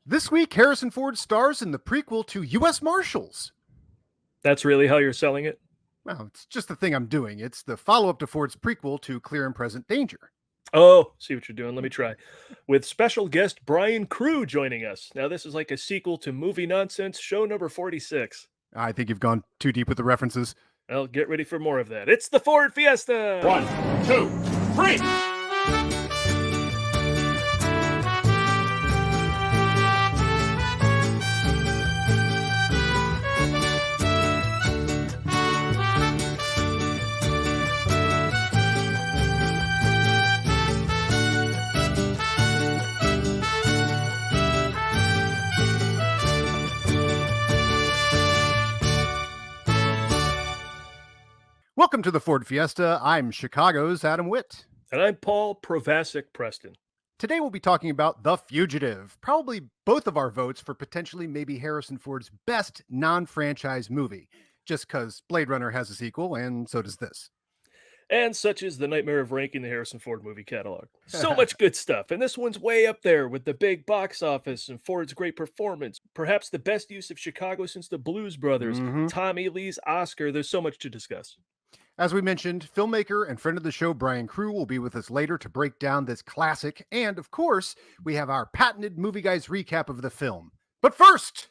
This week, Harrison Ford stars in the prequel to U.S. Marshals. That's really how you're selling it? Well, it's just the thing I'm doing. It's the follow-up to Ford's prequel to Clear and Present Danger. Oh, see what you're doing. Let me try. With special guest Brian Crewe joining us. Now, this is like a sequel to Movie Nonsense, show number 46. I think you've gone too deep with the references. Well, get ready for more of that. It's the Ford Fiesta! 1, 2, 3! Welcome to the Ford Fiesta. I'm Chicago's Adam Witt. And I'm Paul Provasic Preston. Today we'll be talking about The Fugitive, probably both of our votes for potentially maybe Harrison Ford's best non-franchise movie, just because Blade Runner has a sequel, and so does this. And such is the nightmare of ranking the Harrison Ford movie catalog. So much good stuff. And this one's way up there with the big box office and Ford's great performance. Perhaps the best use of Chicago since the Blues Brothers. Tommy Lee's Oscar. There's so much to discuss. As we mentioned, filmmaker and friend of the show Brian Crewe will be with us later to break down this classic. And of course, we have our patented Movie Guys recap of the film. But first...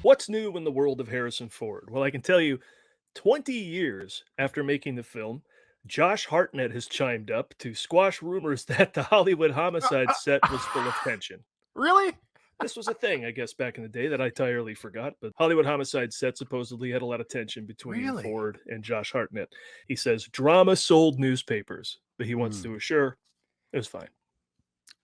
What's new in the world of Harrison Ford? Well, I can tell you, 20 years after making the film, Josh Hartnett has chimed up to squash rumors that the Hollywood Homicide set was full of tension. Really? This was a thing, I guess, back in the day that I entirely forgot, but Hollywood Homicide set supposedly had a lot of tension between Ford and Josh Hartnett. He says drama sold newspapers, but he wants to assure it was fine.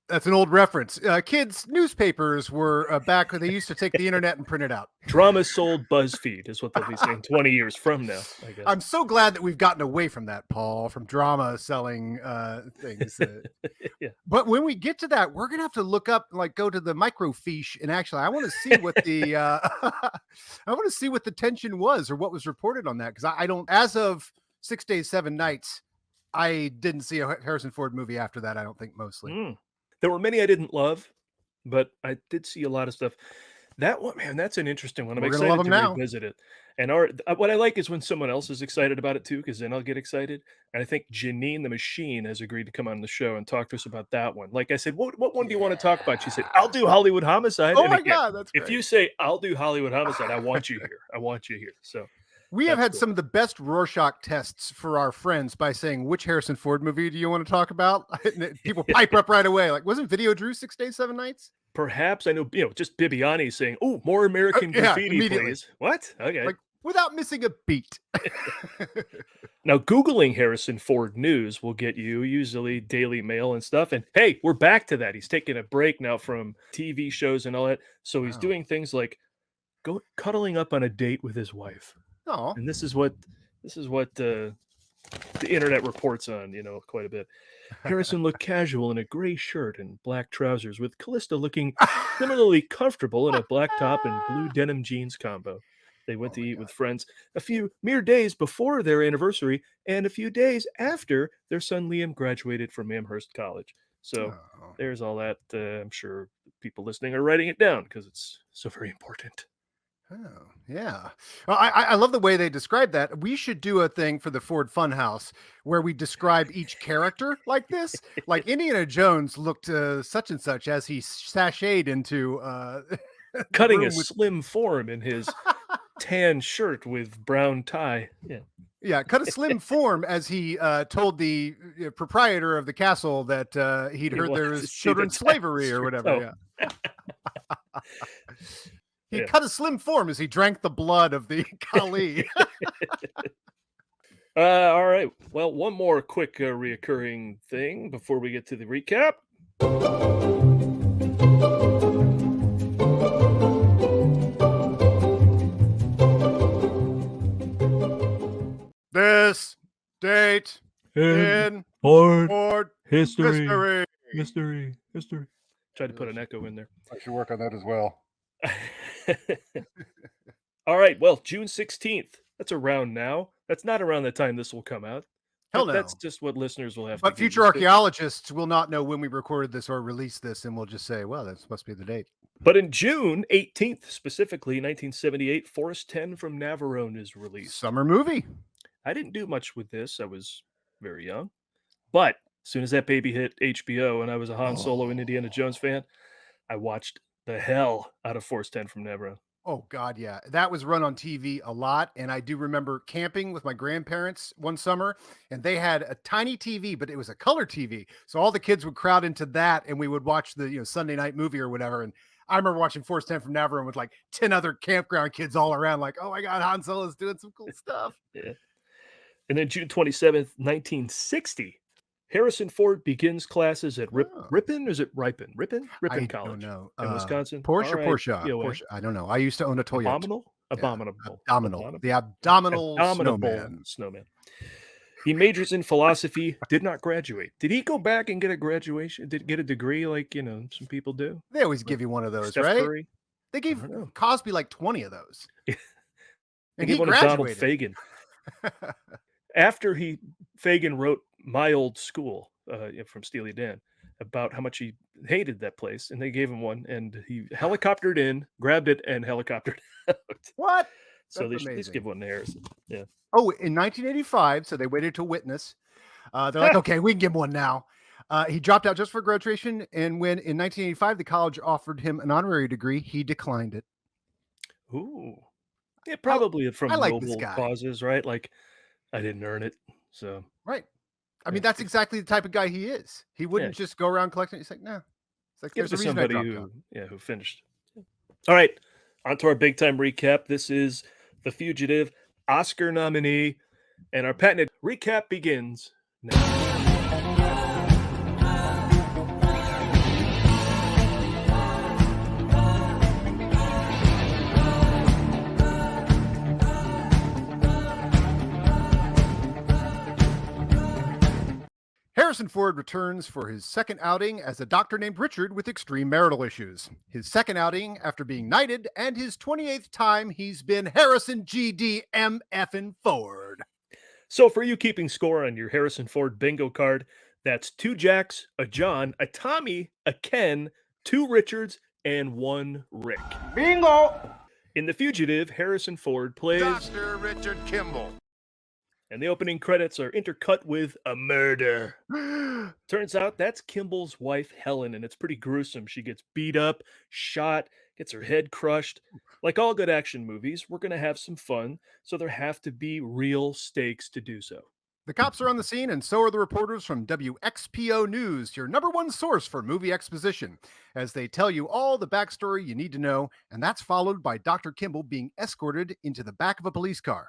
That's an old reference. Kids, newspapers were back when they used to take the internet and print it out. Drama sold BuzzFeed is what they'll be saying 20 years from now, I guess. I'm so glad that we've gotten away from that, Paul, from drama selling things. Yeah. But when we get to that, we're going to have to look up, like go to the microfiche. And actually, I want to see what the I want to see what the tension was or what was reported on that. Because I don't, as of 6 Days, 7 Nights, I didn't see a Harrison Ford movie after that, I don't think, mostly. There were many I didn't love, but I did see a lot of stuff. That one, man, that's an interesting one. I'm excited to revisit it. And what I like is when someone else is excited about it too, because then I'll get excited. And I think Janine the Machine has agreed to come on the show and talk to us about that one. Like I said, what one do you want to talk about? She said, I'll do Hollywood Homicide. Oh my God, that's great. If you say, I'll do Hollywood Homicide, I want you here. I want you here. So we have had some of the best Rorschach tests for our friends by saying, which Harrison Ford movie do you want to talk about? People pipe up right away. Like, wasn't Video Drew 6 Days, 7 Nights? Perhaps. I know, just Bibiani saying, oh, more American Graffiti, please. What? Okay. Like, without missing a beat. Now, Googling Harrison Ford news will get you usually Daily Mail and stuff. And hey, we're back to that. He's taking a break now from TV shows and all that. So he's doing things like cuddling up on a date with his wife. Oh, and this is what the internet reports on, quite a bit. Harrison looked casual in a gray shirt and black trousers, with Callista looking similarly comfortable in a black top and blue denim jeans combo. They went to eat with friends a few mere days before their anniversary and a few days after their son Liam graduated from Amherst College. So there's all that. I'm sure people listening are writing it down because it's so very important. Oh, yeah. Well, I love the way they describe that. We should do a thing for the Ford Funhouse where we describe each character like this. Like Indiana Jones looked such and such as he sashayed into... cutting a slim form in his tan shirt with brown tie. Yeah, cut a slim form as he told the proprietor of the castle that he'd heard there was children's slavery or whatever. Yeah. He cut a slim form as he drank the blood of the Kali. All right. Well, one more quick reoccurring thing before we get to the recap. This date in Ford history. Mystery. Tried to put an echo in there. I should work on that as well. All right. Well, June 16th. That's around now. That's not around the time this will come out. Hell no. That's just what listeners will have to But get future used to. archaeologists will not know when we recorded this or released this, and we'll just say, well, that must be the date. But in June 18th, specifically 1978, Forrest 10 from Navarone is released. Summer movie. I didn't do much with this. I was very young. But as soon as that baby hit HBO and I was a Han Solo and Indiana Jones fan, I watched the hell out of Forrest 10 from Navarone. Oh, God, yeah. That was run on TV a lot. And I do remember camping with my grandparents one summer, and they had a tiny TV, but it was a color TV. So all the kids would crowd into that, and we would watch the Sunday night movie or whatever. And I remember watching Forrest 10 from Navarone with like 10 other campground kids all around, like, oh my God, Han Solo's doing some cool stuff. Yeah. And then June 27th, 1960, Harrison Ford begins classes at Ripon, or is it Ripon? Ripon I College don't know. in Wisconsin. Porsche. RIPOA. I don't know. I used to own a Toyota. Abominable. The abdominal snowman. He majors in philosophy, did not graduate. Did he go back and get a graduation? Did get a degree like, some people do? They always give you one of those, Steph right? Curry? They gave Cosby like 20 of those. They And gave he one to Donald graduated. Fagen. After Fagen wrote My Old School from Steely Dan about how much he hated that place, and they gave him one, and he helicoptered in, grabbed it, and helicoptered out. What? So That's they should just give one to Harrison. Yeah. Oh, in 1985, so they waited to witness. They're like, okay, we can give him one now. He dropped out just for graduation, and when in 1985 the college offered him an honorary degree, he declined it. Ooh. Yeah, probably from I like this noble guy. causes, right? Like, I didn't earn it, so. Right. I mean, that's exactly the type of guy he is. He wouldn't just go around collecting. He's like, no. It's like, Give there's it a to reason I somebody dropped out. who finished. All right, on to our big time recap. This is The Fugitive, Oscar nominee, and our patented recap begins now. Harrison Ford returns for his second outing as a doctor named Richard with extreme marital issues. His second outing after being knighted, and his 28th time he's been Harrison G.D.M. effing Ford. So for you keeping score on your Harrison Ford bingo card, that's 2 Jacks, a John, a Tommy, a Ken, 2 Richards, and 1 Rick. Bingo! In The Fugitive, Harrison Ford plays Dr. Richard Kimball. and the opening credits are intercut with a murder. Turns out that's Kimball's wife, Helen, and it's pretty gruesome. She gets beat up, shot, gets her head crushed. Like all good action movies, we're going to have some fun, so there have to be real stakes to do so. The cops are on the scene, and so are the reporters from WXPO News, your number one source for movie exposition, as they tell you all the backstory you need to know, and that's followed by Dr. Kimball being escorted into the back of a police car.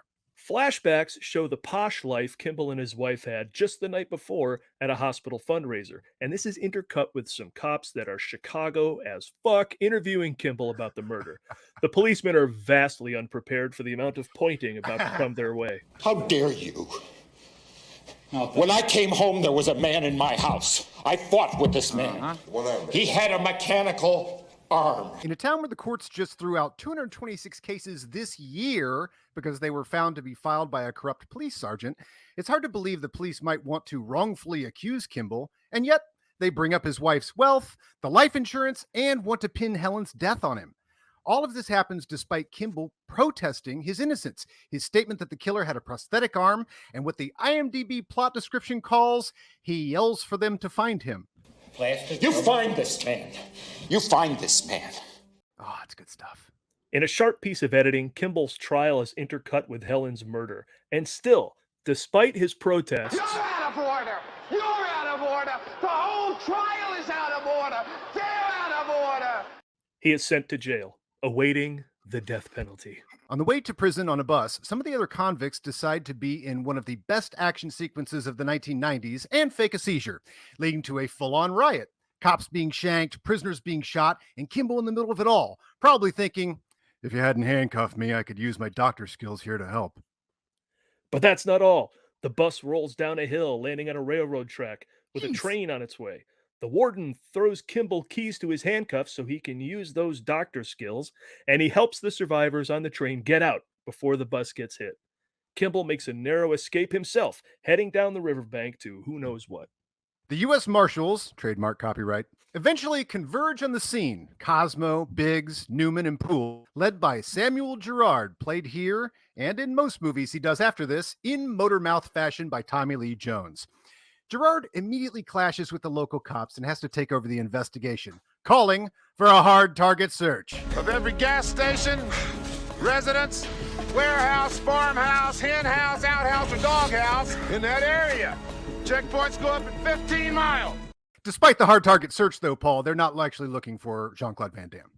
Flashbacks show the posh life Kimball and his wife had just the night before at a hospital fundraiser, and this is intercut with some cops that are Chicago as fuck interviewing Kimball about the murder. The policemen are vastly unprepared for the amount of pointing about to come their way. How dare you? When I came home, there was a man in my house. I fought with this man. He had a mechanical arm. In a town where the courts just threw out 226 cases this year because they were found to be filed by a corrupt police sergeant, it's hard to believe the police might want to wrongfully accuse Kimball, and yet they bring up his wife's wealth, the life insurance, and want to pin Helen's death on him. All of this happens despite Kimball protesting his innocence, his statement that the killer had a prosthetic arm, and what the IMDb plot description calls, he yells for them to find him. You find this man. You find this man. Oh, it's good stuff. In a sharp piece of editing, Kimball's trial is intercut with Helen's murder. And still, despite his protests, You're out of order! You're out of order! The whole trial is out of order! They're out of order! he is sent to jail, awaiting the death penalty. On the way to prison on a bus, some of the other convicts decide to be in one of the best action sequences of the 1990s and fake a seizure, leading to a full-on riot. Cops being shanked, prisoners being shot, and Kimball in the middle of it all, probably thinking, if you hadn't handcuffed me, I could use my doctor skills here to help. But that's not all. The bus rolls down a hill, landing on a railroad track with a train on its way. The warden throws Kimball keys to his handcuffs so he can use those doctor skills, and he helps the survivors on the train get out before the bus gets hit. Kimball makes a narrow escape himself, heading down the riverbank to who knows what. The U.S. Marshals, trademark copyright, eventually converge on the scene. Cosmo, Biggs, Newman, and Poole, led by Samuel Gerard, played here and in most movies he does after this in motor-mouth fashion by Tommy Lee Jones. Gerard immediately clashes with the local cops and has to take over the investigation, calling for a hard target search. Of every gas station, residence, warehouse, farmhouse, hen house, outhouse, or doghouse in that area. Checkpoints go up at 15 miles. Despite the hard target search, though, Paul, they're not actually looking for Jean-Claude Van Damme.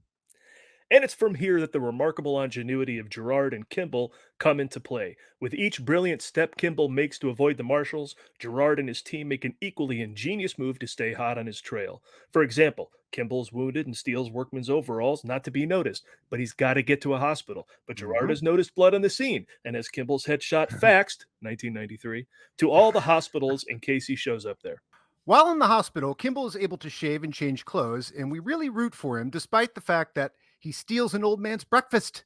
And it's from here that the remarkable ingenuity of Gerard and Kimball come into play. With each brilliant step Kimball makes to avoid the marshals, Gerard and his team make an equally ingenious move to stay hot on his trail. For example, Kimball's wounded and steals workman's overalls not to be noticed, but he's got to get to a hospital. But Gerard has noticed blood on the scene and has Kimball's headshot faxed, 1993, to all the hospitals in case he shows up there. While in the hospital, Kimball is able to shave and change clothes, and we really root for him despite the fact that he steals an old man's breakfast.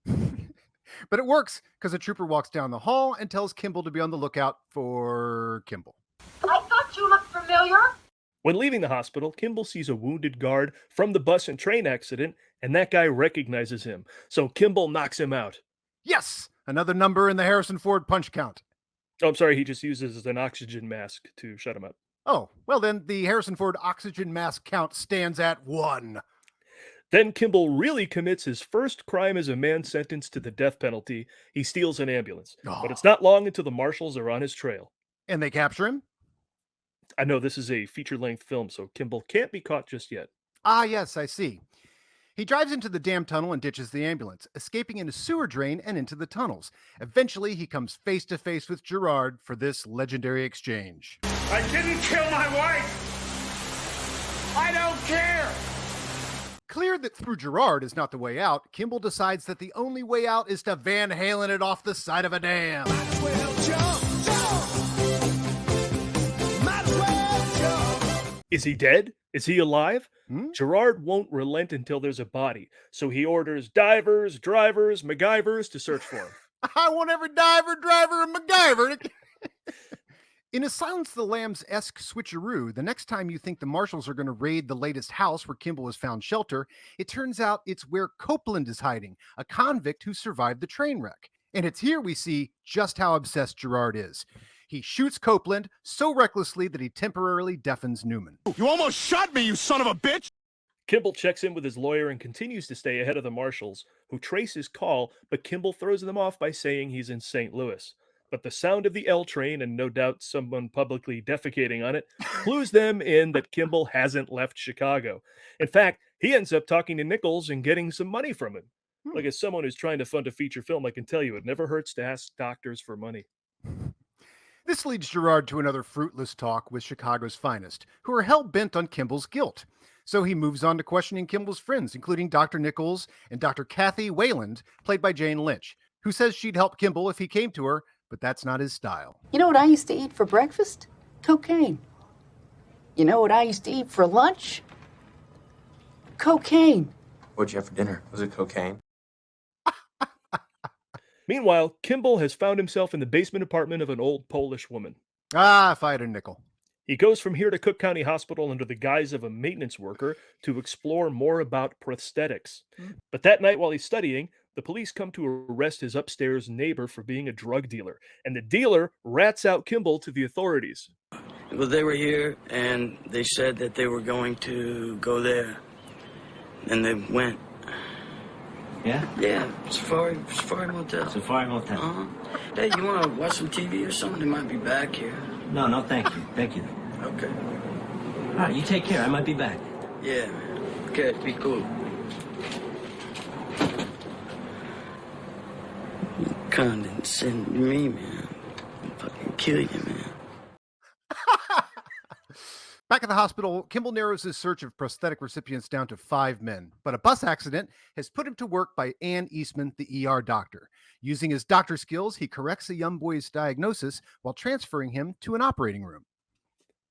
But it works because a trooper walks down the hall and tells Kimball to be on the lookout for Kimball. I thought you looked familiar. When leaving the hospital, Kimball sees a wounded guard from the bus and train accident, and that guy recognizes him. So Kimball knocks him out. Yes! Another number in the Harrison Ford punch count. Oh, I'm sorry, he just uses an oxygen mask to shut him up. Oh, well then the Harrison Ford oxygen mask count stands at 1. Then Kimball really commits his first crime as a man sentenced to the death penalty. He steals an ambulance. But it's not long until the marshals are on his trail. And they capture him? I know this is a feature-length film, so Kimball can't be caught just yet. Ah, yes, I see. He drives into the damn tunnel and ditches the ambulance, escaping in a sewer drain and into the tunnels. Eventually, he comes face to face with Gerard for this legendary exchange. I didn't kill my wife. I don't care. Clear that through Gerard is not the way out, Kimball decides that the only way out is to Van Halen it off the side of a dam. Is he dead? Is he alive? Gerard won't relent until there's a body, so he orders divers, drivers, MacGyvers to search for him. I want every diver, driver, and MacGyver. In a Silence of the Lambs-esque switcheroo, the next time you think the marshals are going to raid the latest house where Kimball has found shelter, it turns out it's where Copeland is hiding, a convict who survived the train wreck. And it's here we see just how obsessed Gerard is. He shoots Copeland so recklessly that he temporarily deafens Newman. You almost shot me, you son of a bitch. Kimball checks in with his lawyer and continues to stay ahead of the marshals, who trace his call, but Kimball throws them off by saying he's in St. Louis. But the sound of the L train, and no doubt someone publicly defecating on it, clues them in that Kimball hasn't left Chicago. In fact, he ends up talking to Nichols and getting some money from him. Like, as someone who's trying to fund a feature film, I can tell you it never hurts to ask doctors for money. This leads Gerard to another fruitless talk with Chicago's finest, who are hell-bent on Kimball's guilt. So he moves on to questioning Kimball's friends, including Dr. Nichols and Dr. Kathy Wayland, played by Jane Lynch, who says she'd help Kimball if he came to her, but that's not his style. You know what I used to eat for breakfast? Cocaine. You know what I used to eat for lunch? Cocaine. What'd you have for dinner? Was it cocaine? Meanwhile, Kimball has found himself in the basement apartment of an old Polish woman. Ah, if I had a nickel. He goes from here to Cook County Hospital under the guise of a maintenance worker to explore more about prosthetics. But that night while he's studying, the police come to arrest his upstairs neighbor for being a drug dealer, and the dealer rats out Kimball to the authorities. Well, they were here, and they said that they were going to go there, and they went. Yeah? Yeah, Safari Motel. Safari Motel. Uh-huh. Hey, you want to watch some TV or something? They might be back here. No, thank you. Thank you. Okay. All right, you take care. I might be back. Yeah, man. Okay, be cool. You condescend to me, man. I'll fucking kill you, man. Back at the hospital, Kimball narrows his search of prosthetic recipients down to 5 men, but a bus accident has put him to work by Ann Eastman, the ER doctor. Using his doctor skills, he corrects a young boy's diagnosis while transferring him to an operating room.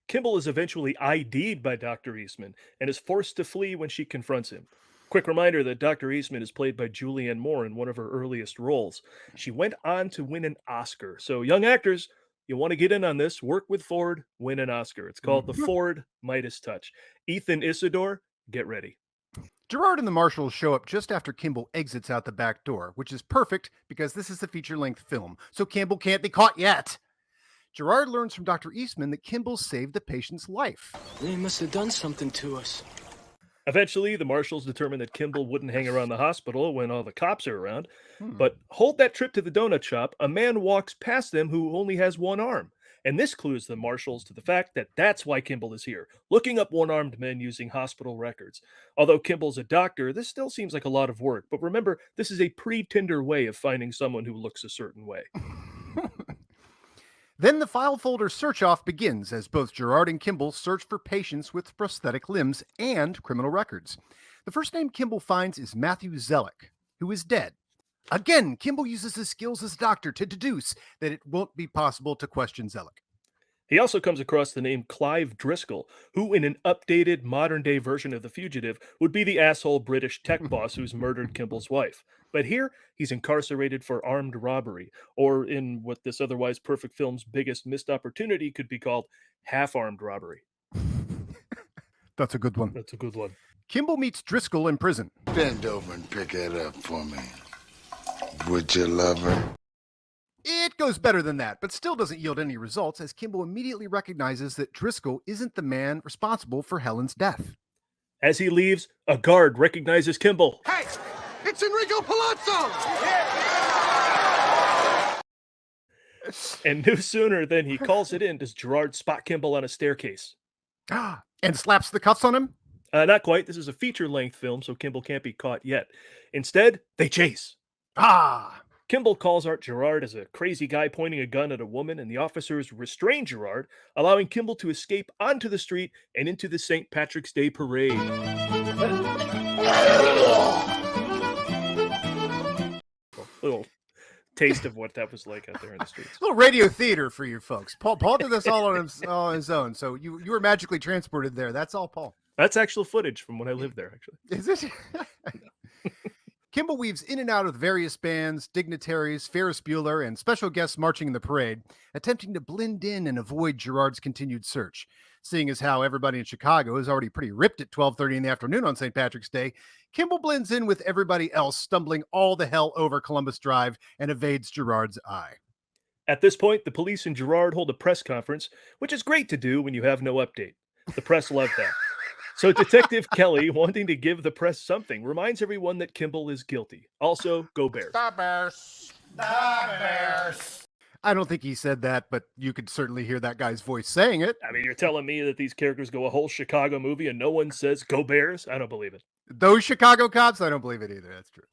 Kimball is eventually ID'd by Dr. Eastman and is forced to flee when she confronts him. Quick reminder that Dr. Eastman is played by Julianne Moore in one of her earliest roles. She went on to win an Oscar. So, young actors, you want to get in on this, work with Ford, win an Oscar. It's called the Ford Midas Touch. Ethan Isidore, get ready. Gerard and the Marshals show up just after Kimball exits out the back door, which is perfect because this is a feature-length film, so Kimball can't be caught yet. Gerard learns from Dr. Eastman that Kimball saved the patient's life. They must have done something to us. Eventually, the Marshals determine that Kimball wouldn't hang around the hospital when all the cops are around. But hold that trip to the donut shop, a man walks past them who only has one arm. And this clues the Marshals to the fact that that's why Kimball is here, looking up one-armed men using hospital records. Although Kimball's a doctor, this still seems like a lot of work. But remember, this is a pre-Tinder way of finding someone who looks a certain way. Then the file folder search-off begins as both Gerard and Kimball search for patients with prosthetic limbs and criminal records. The first name Kimball finds is Matthew Zellick, who is dead. Again, Kimball uses his skills as a doctor to deduce that it won't be possible to question Zellick. He also comes across the name Clive Driscoll, who in an updated modern-day version of The Fugitive would be the asshole British tech boss who's murdered Kimball's wife. But here, he's incarcerated for armed robbery, or in what this otherwise perfect film's biggest missed opportunity could be called half-armed robbery. That's a good one. That's a good one. Kimball meets Driscoll in prison. Bend over and pick it up for me. Would you, lover? It goes better than that, but still doesn't yield any results as Kimball immediately recognizes that Driscoll isn't the man responsible for Helen's death. As he leaves, a guard recognizes Kimball. Hey, it's Enrico Palazzo! And no sooner than he calls it in does Gerard spot Kimball on a staircase. And slaps the cuffs on him? Not quite. This is a feature-length film, so Kimball can't be caught yet. Instead, they chase. Kimball calls out Gerard as a crazy guy pointing a gun at a woman, and the officers restrain Gerard, allowing Kimball to escape onto the street and into the St. Patrick's Day parade. Little taste of what that was like out there in the streets. A little radio theater for you folks. Paul did this all on his own, so you were magically transported there. That's all Paul. That's actual footage from when I lived there, actually. Is it? Kimball weaves in and out of the various bands, dignitaries, Ferris Bueller, and special guests marching in the parade, attempting to blend in and avoid Gerard's continued search. Seeing as how everybody in Chicago is already pretty ripped at 12:30 in the afternoon on St. Patrick's Day, Kimball blends in with everybody else, stumbling all the hell over Columbus Drive and evades Gerard's eye. At this point, the police and Gerard hold a press conference, which is great to do when you have no update. The press love that. So Detective Kelly, wanting to give the press something, reminds everyone that Kimball is guilty. Also, go Bears. The Bears. The Bears. I don't think he said that, but you could certainly hear that guy's voice saying it. I mean, you're telling me that these characters go a whole Chicago movie and no one says, go Bears? I don't believe it. Those Chicago cops? I don't believe it either. That's true.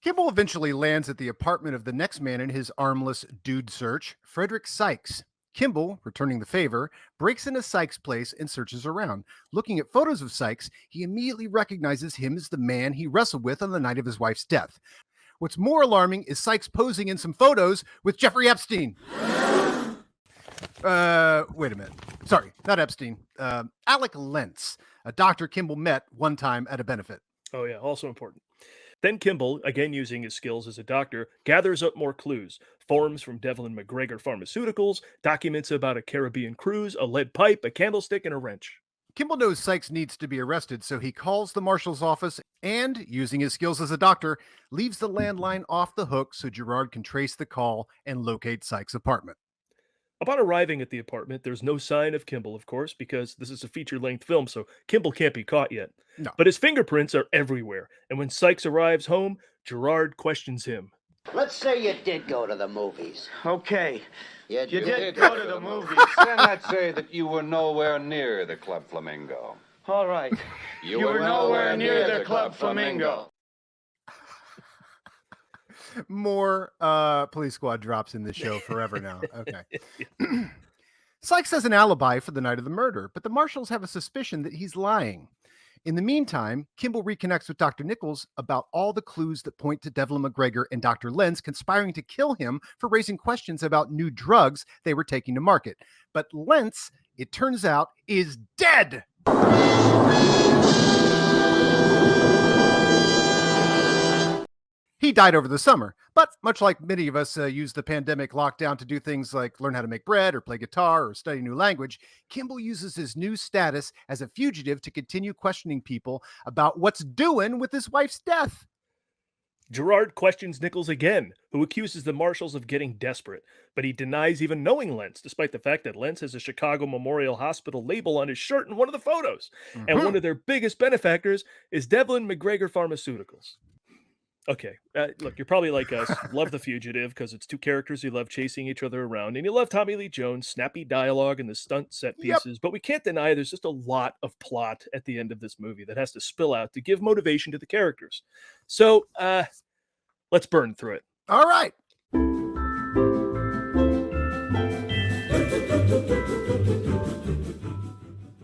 Kimball eventually lands at the apartment of the next man in his armless dude search, Frederick Sykes. Kimball, returning the favor, breaks into Sykes' place and searches around. Looking at photos of Sykes, he immediately recognizes him as the man he wrestled with on the night of his wife's death. What's more alarming is Sykes posing in some photos with Jeffrey Epstein. Wait a minute. Sorry, not Epstein. Alec Lentz, a doctor Kimball met one time at a benefit. Oh yeah, also important. Then Kimball, again using his skills as a doctor, gathers up more clues. Forms from Devlin McGregor Pharmaceuticals, documents about a Caribbean cruise, a lead pipe, a candlestick, and a wrench. Kimball knows Sykes needs to be arrested, so he calls the marshal's office and, using his skills as a doctor, leaves the landline off the hook so Gerard can trace the call and locate Sykes' apartment. Upon arriving at the apartment, there's no sign of Kimball, of course, because this is a feature-length film, so Kimball can't be caught yet. No. But his fingerprints are everywhere, and when Sykes arrives home, Gerard questions him. Let's say you did go to the movies. Okay. You did go to the movies. Then let's say that you were nowhere near the Club Flamingo. All right. You were nowhere near the Club Flamingo. More Police Squad drops in this show forever now. Okay. Sykes has an alibi for the night of the murder, but the marshals have a suspicion that he's lying. In the meantime, Kimball reconnects with Dr. Nichols about all the clues that point to Devlin McGregor and Dr. Lenz conspiring to kill him for raising questions about new drugs they were taking to market. But Lenz, it turns out, is dead! He died over the summer, but much like many of us use the pandemic lockdown to do things like learn how to make bread or play guitar or study a new language, Kimball uses his new status as a fugitive to continue questioning people about what's doing with his wife's death. Gerard questions Nichols again, who accuses the marshals of getting desperate, but he denies even knowing Lentz, despite the fact that Lentz has a Chicago Memorial Hospital label on his shirt in one of the photos. And one of their biggest benefactors is Devlin McGregor Pharmaceuticals. Okay, look, you're probably like us, love The Fugitive because it's two characters who love chasing each other around, and you love Tommy Lee Jones, snappy dialogue, and the stunt set pieces, but we can't deny there's just a lot of plot at the end of this movie that has to spill out to give motivation to the characters. So, let's burn through it. All right.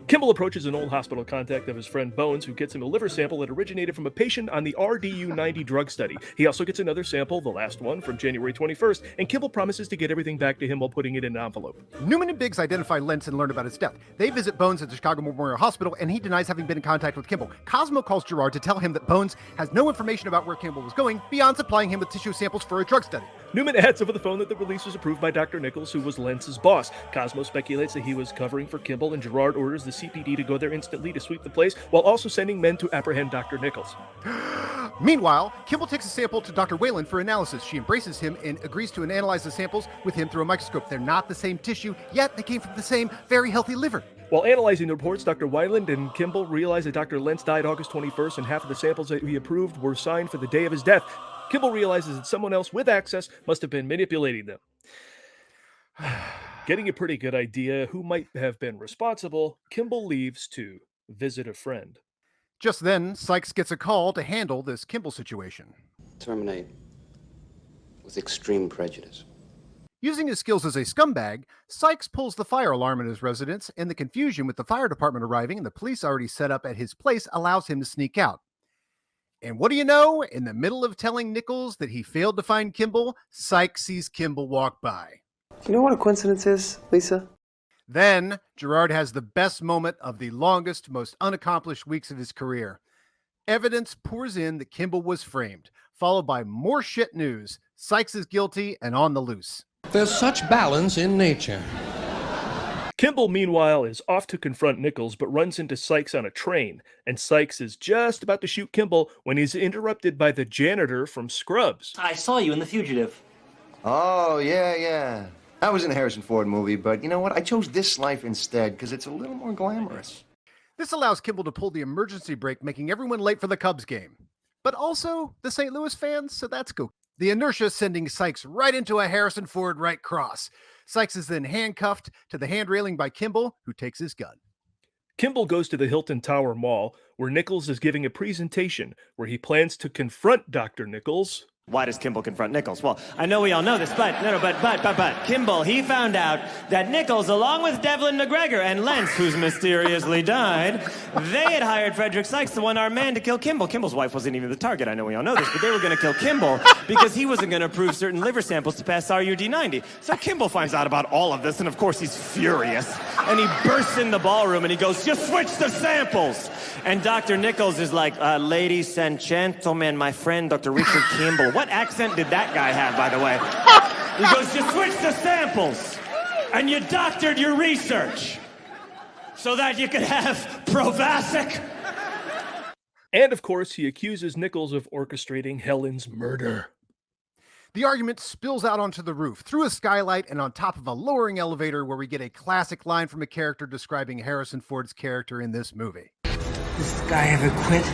Kimball approaches an old hospital contact of his friend Bones, who gets him a liver sample that originated from a patient on the RDU-90 drug study. He also gets another sample, the last one, from January 21st, and Kimball promises to get everything back to him while putting it in an envelope. Newman and Biggs identify Lentz and learn about his death. They visit Bones at the Chicago Memorial Hospital, and he denies having been in contact with Kimball. Cosmo calls Gerard to tell him that Bones has no information about where Kimball was going beyond supplying him with tissue samples for a drug study. Newman adds over the phone that the release was approved by Dr. Nichols, who was Lentz's boss. Cosmo speculates that he was covering for Kimball, and Gerard orders the CPD to go there instantly to sweep the place, while also sending men to apprehend Dr. Nichols. Meanwhile, Kimball takes a sample to Dr. Whalen for analysis. She embraces him and agrees to analyze the samples with him through a microscope. They're not the same tissue, yet they came from the same very healthy liver. While analyzing the reports, Dr. Weiland and Kimball realize that Dr. Lentz died August 21st, and half of the samples that he approved were signed for the day of his death. Kimball realizes that someone else with access must have been manipulating them. Getting a pretty good idea who might have been responsible, Kimball leaves to visit a friend. Just then, Sykes gets a call to handle this Kimball situation. Terminate with extreme prejudice. Using his skills as a scumbag, Sykes pulls the fire alarm in his residence, and the confusion with the fire department arriving and the police already set up at his place allows him to sneak out. And what do you know? In the middle of telling Nichols that he failed to find Kimball, Sykes sees Kimball walk by. You know what a coincidence is, Lisa? Then, Gerard has the best moment of the longest, most unaccomplished weeks of his career. Evidence pours in that Kimball was framed, followed by more shit news. Sykes is guilty and on the loose. There's such balance in nature. Kimball, meanwhile, is off to confront Nichols, but runs into Sykes on a train, and Sykes is just about to shoot Kimball when he's interrupted by the janitor from Scrubs. I saw you in The Fugitive. Oh, yeah. I was in a Harrison Ford movie, but you know what? I chose this life instead because it's a little more glamorous. This allows Kimball to pull the emergency brake, making everyone late for the Cubs game. But also the St. Louis fans, so that's cool. The inertia sending Sykes right into a Harrison Ford right cross. Sykes is then handcuffed to the hand railing by Kimball, who takes his gun. Kimball goes to the Hilton Tower Mall, where Nichols is giving a presentation where he plans to confront Dr. Nichols. Why does Kimball confront Nichols? Well, I know we all know this, but Kimball, he found out that Nichols, along with Devlin McGregor and Lentz, who's mysteriously died, they had hired Frederick Sykes, the one-armed man, to kill Kimball. Kimball's wife wasn't even the target. I know we all know this, but they were going to kill Kimball because he wasn't going to approve certain liver samples to pass RUD-90. So Kimball finds out about all of this, and of course he's furious. And he bursts in the ballroom and he goes, "You switched the samples!" And Dr. Nichols is like, "Ladies and gentlemen, my friend, Dr. Richard Kimball." What accent did that guy have, by the way? He goes, "You switched the samples, and you doctored your research so that you could have Provasic." And of course, he accuses Nichols of orchestrating Helen's murder. The argument spills out onto the roof, through a skylight, and on top of a lowering elevator where we get a classic line from a character describing Harrison Ford's character in this movie. Does the guy ever quit?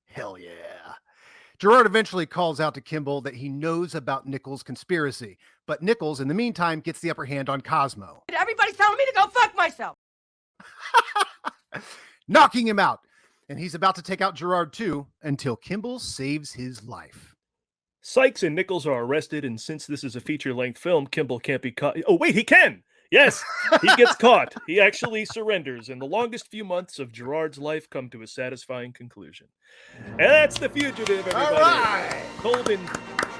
Hell yeah. Gerard eventually calls out to Kimball that he knows about Nichols' conspiracy, but Nichols, in the meantime, gets the upper hand on Cosmo. Everybody's telling me to go fuck myself. Knocking him out. And he's about to take out Gerard too, until Kimball saves his life. Sykes and Nichols are arrested, and since this is a feature-length film, Kimball can't be caught. Oh, wait, he can! Yes, he gets caught. He actually surrenders, and the longest few months of Gerard's life come to a satisfying conclusion. And that's The Fugitive, everybody. All right. Told in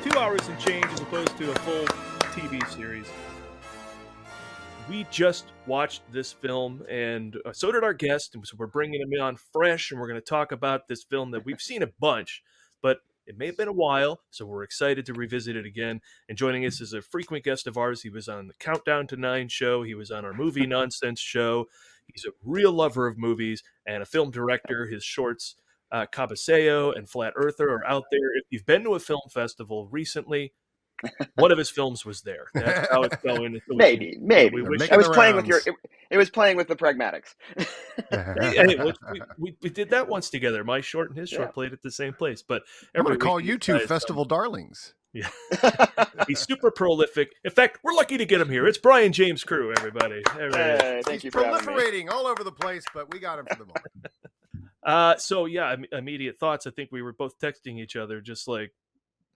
2 hours and change as opposed to a full TV series. We just watched this film, and so did our guest, and so we're bringing him on fresh, and we're going to talk about this film that we've seen a bunch, but It may have been a while, so we're excited to revisit it again. And joining us is a frequent guest of ours. He was on the Countdown to 9 show. He was on our Movie Nonsense show. He's a real lover of movies and a film director. His shorts, Cabaseo and Flat Earther, are out there. If you've been to a film festival recently, one of his films was there. That's how it's going. Maybe. It was playing with it was playing with the pragmatics. We did that once together. My short and his short played at the same place. But I'm going to call you two festival darlings. Yeah, he's super prolific. In fact, we're lucky to get him here. It's Brian James Crewe, everybody. Hey, thank you for proliferating all over the place, but we got him for the moment. So yeah, immediate thoughts. I think we were both texting each other, just like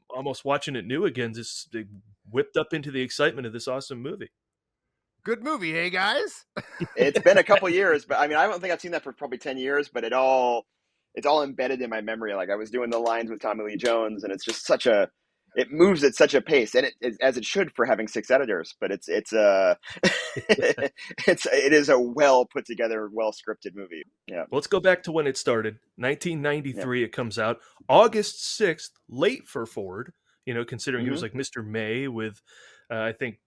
almost watching it new again. Just whipped up into the excitement of this awesome movie. Good movie, hey guys. It's been a couple years, but I mean, I don't think I've seen that for probably 10 years, but it's all embedded in my memory. Like I was doing the lines with Tommy Lee Jones, and it's just it moves at such a pace, and as it should for having 6 editors. But it is a well put together, well scripted movie. Yeah. Well, let's go back to when it started. 1993, It comes out August 6th, late for Ford. Considering he was like Mr. May with, I think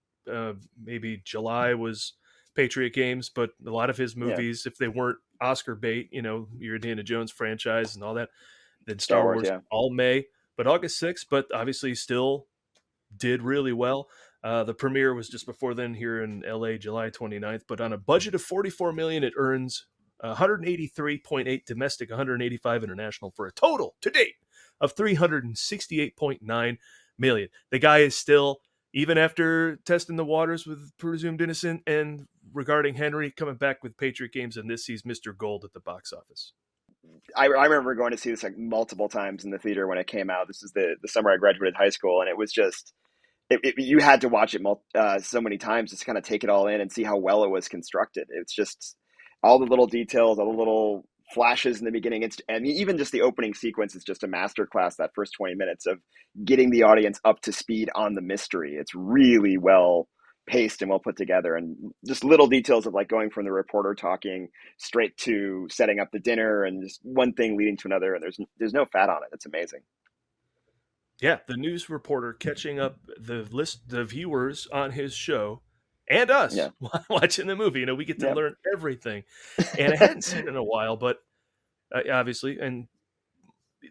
maybe July was Patriot Games, but a lot of his movies, if they weren't Oscar bait, your Indiana Jones franchise and all that, then Star Wars all May. But August 6th, but obviously still did really well. The premiere was just before then here in LA, July 29th. But on a budget of $44 million, it earns 183.8 domestic, 185 international, for a total to date of $368.9 million. The guy is still, even after testing the waters with Presumed Innocent and Regarding Henry, coming back with Patriot Games, and this sees Mr. Gold at the box office. I remember going to see this like multiple times in the theater when it came out. This is the summer I graduated high school, and it was just you had to watch it so many times just to kind of take it all in and see how well it was constructed. It's just all the little details, all the little flashes in the beginning. And even just the opening sequence is just a masterclass. That first 20 minutes of getting the audience up to speed on the mystery. It's really well paced and well put together, and just little details of like going from the reporter talking straight to setting up the dinner and just one thing leading to another, and there's no fat on it. It's amazing. Yeah, the news reporter catching up the viewers on his show and us watching the movie. We get to learn everything, and I hadn't seen it in a while, but obviously, and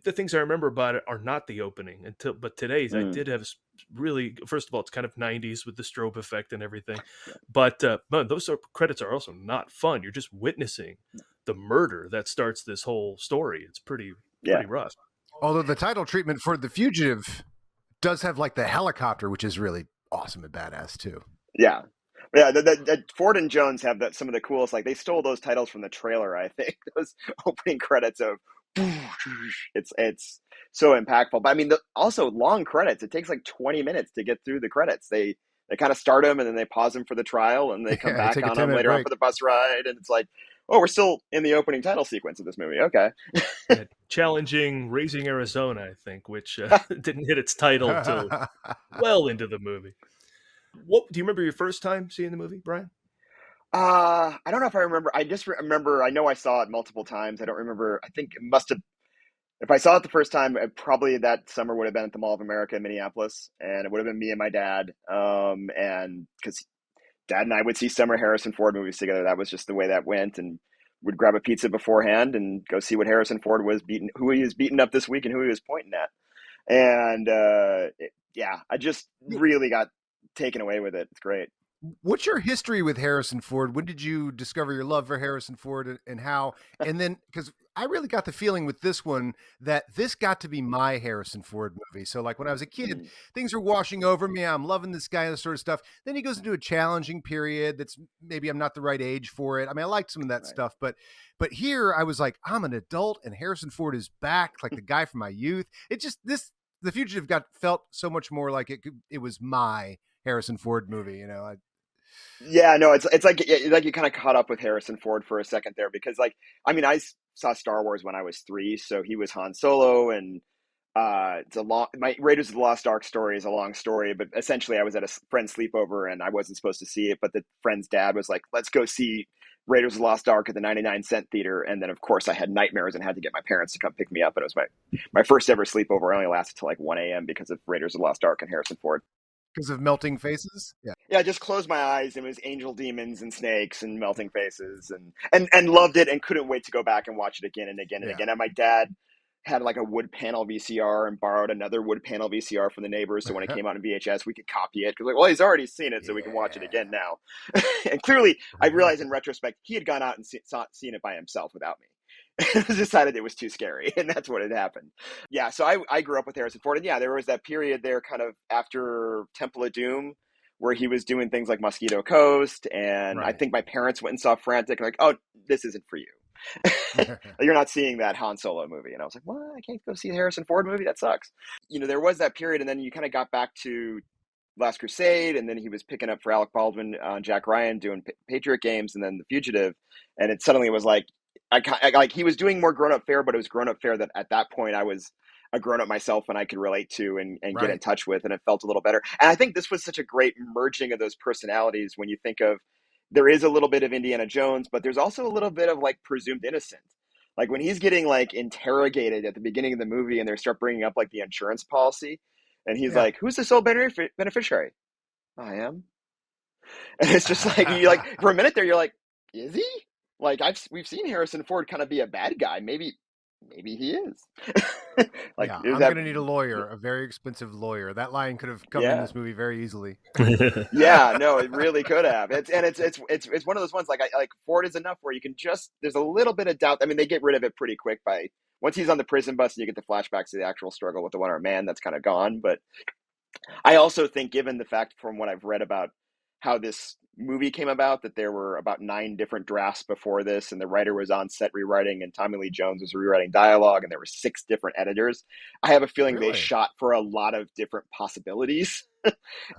the things I remember about it are not the opening but today's I did have really, first of all, it's kind of 90s with the strobe effect and everything, but those credits are also not fun. You're just witnessing the murder that starts this whole story. It's pretty rough. Although the title treatment for The Fugitive does have like the helicopter, which is really awesome and badass too. Yeah. Ford and Jones have some of the coolest, like they stole those titles from the trailer. I think those opening credits of it's so impactful. But I mean, also long credits. It takes like 20 minutes to get through the credits. They kind of start them and then they pause them for the trial and they come back on them later on for the bus ride. And it's like, oh, we're still in the opening title sequence of this movie. Okay. Challenging Raising Arizona, I think, which didn't hit its title until well into the movie. What do you remember your first time seeing the movie, Brian? I don't know if I remember. I just remember, I know I saw it multiple times. I don't remember. I think it must have, if I saw it the first time, probably that summer would have been at the Mall of America in Minneapolis, and it would have been me and my dad. And because Dad and I would see summer Harrison Ford movies together. That was just the way that went, and would grab a pizza beforehand and go see what Harrison Ford was who he was beating up this week and who he was pointing at. And I just really got taken away with it. It's great. What's your history with Harrison Ford? When did you discover your love for Harrison Ford, and how? And then, because I really got the feeling with this one that this got to be my Harrison Ford movie. So like when I was a kid, things were washing over me. I'm loving this guy and this sort of stuff. Then he goes into a challenging period that's maybe I'm not the right age for it. I mean, I liked some of that stuff, but here I was like, I'm an adult and Harrison Ford is back, like the guy from my youth. It just, The Fugitive felt so much more like it was my Harrison Ford movie, Yeah, no, it's like you kind of caught up with Harrison Ford for a second there, because I saw Star Wars when I was 3, so he was Han Solo, and my Raiders of the Lost Ark story is a long story, but essentially I was at a friend's sleepover and I wasn't supposed to see it, but the friend's dad was like, let's go see Raiders of the Lost Ark at the 99-cent theater, and then of course I had nightmares and had to get my parents to come pick me up. And it was my first ever sleepover. I only lasted till like 1 a.m. because of Raiders of the Lost Ark and Harrison Ford. Because of melting faces? Yeah. Yeah, I just closed my eyes and it was angel demons and snakes and melting faces and loved it and couldn't wait to go back and watch it again and again and again. And my dad had like a wood panel VCR and borrowed another wood panel VCR from the neighbors. So when it came out in VHS, we could copy it. Because like, well, he's already seen it, so we can watch it again now. And clearly, I realized in retrospect, he had gone out and seen it by himself without me. Decided it was too scary, and that's what had happened. Yeah, so I grew up with Harrison Ford, and yeah, there was that period there kind of after Temple of Doom where he was doing things like Mosquito Coast, and I think my parents went and saw Frantic, like, oh, this isn't for you. You're not seeing that Han Solo movie. And I was like, what? I can't go see the Harrison Ford movie? That sucks. You know, there was that period, and then you kind of got back to Last Crusade, and then he was picking up for Alec Baldwin, Jack Ryan doing Patriot Games, and then The Fugitive, and it suddenly was like, like he was doing more grown-up fare, but it was grown-up fare that at that point I was a grown-up myself and I could relate to and get in touch with, and it felt a little better. And I think this was such a great merging of those personalities when you think of, there is a little bit of Indiana Jones, but there's also a little bit of like presumed innocent. Like when he's getting like interrogated at the beginning of the movie and they start bringing up like the insurance policy, and he's like, who's the sole beneficiary? I am. And it's just like, you like, for a minute there, you're like, is he? Like we've seen Harrison Ford kind of be a bad guy. Maybe he is. Like, yeah, I'm gonna need a lawyer, a very expensive lawyer. That line could have come in this movie very easily. Yeah, no, it really could have. It's one of those ones like Ford is enough where you can just, there's a little bit of doubt. I mean, they get rid of it pretty quick by once he's on the prison bus and you get the flashbacks to the actual struggle with the one-armed man. That's kind of gone. But I also think, given the fact from what I've read about how this movie came about, that there were about 9 different drafts before this, and the writer was on set rewriting, and Tommy Lee Jones was rewriting dialogue, and there were 6 different editors. I have a feeling they shot for a lot of different possibilities.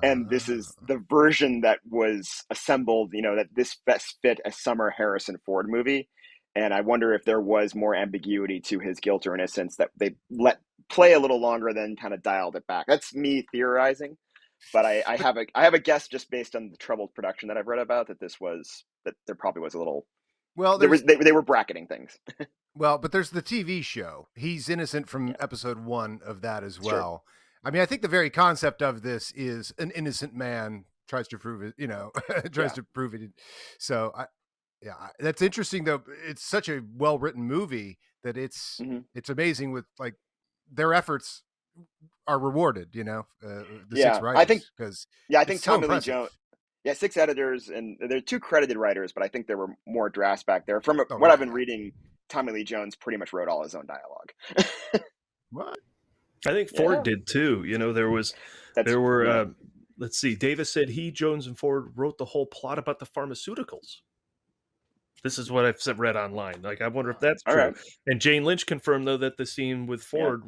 And this is the version that was assembled, you know, that this best fit a summer Harrison Ford movie. And I wonder if there was more ambiguity to his guilt or innocence that they let play a little longer than kind of dialed it back. That's me theorizing. But I have a guess just based on the troubled production that I've read about that there probably was a little. Well, they were bracketing things. Well, but there's the TV show. He's innocent from episode 1 of that as well. Sure. I mean, I think the very concept of this is an innocent man tries to prove it. You know, to prove it. So that's interesting though. It's such a well written movie that it's amazing with like their efforts are rewarded, you know, the 6 writers. I think Tommy Lee Jones, 6 editors, and there are 2 credited writers, but I think there were more drafts back there. From what I've been reading, Tommy Lee Jones pretty much wrote all his own dialogue. What? I think Ford did too. You know, let's see, Davis said Jones and Ford wrote the whole plot about the pharmaceuticals. This is what I've read online. Like, I wonder if that's true. Right. And Jane Lynch confirmed though that the scene with Ford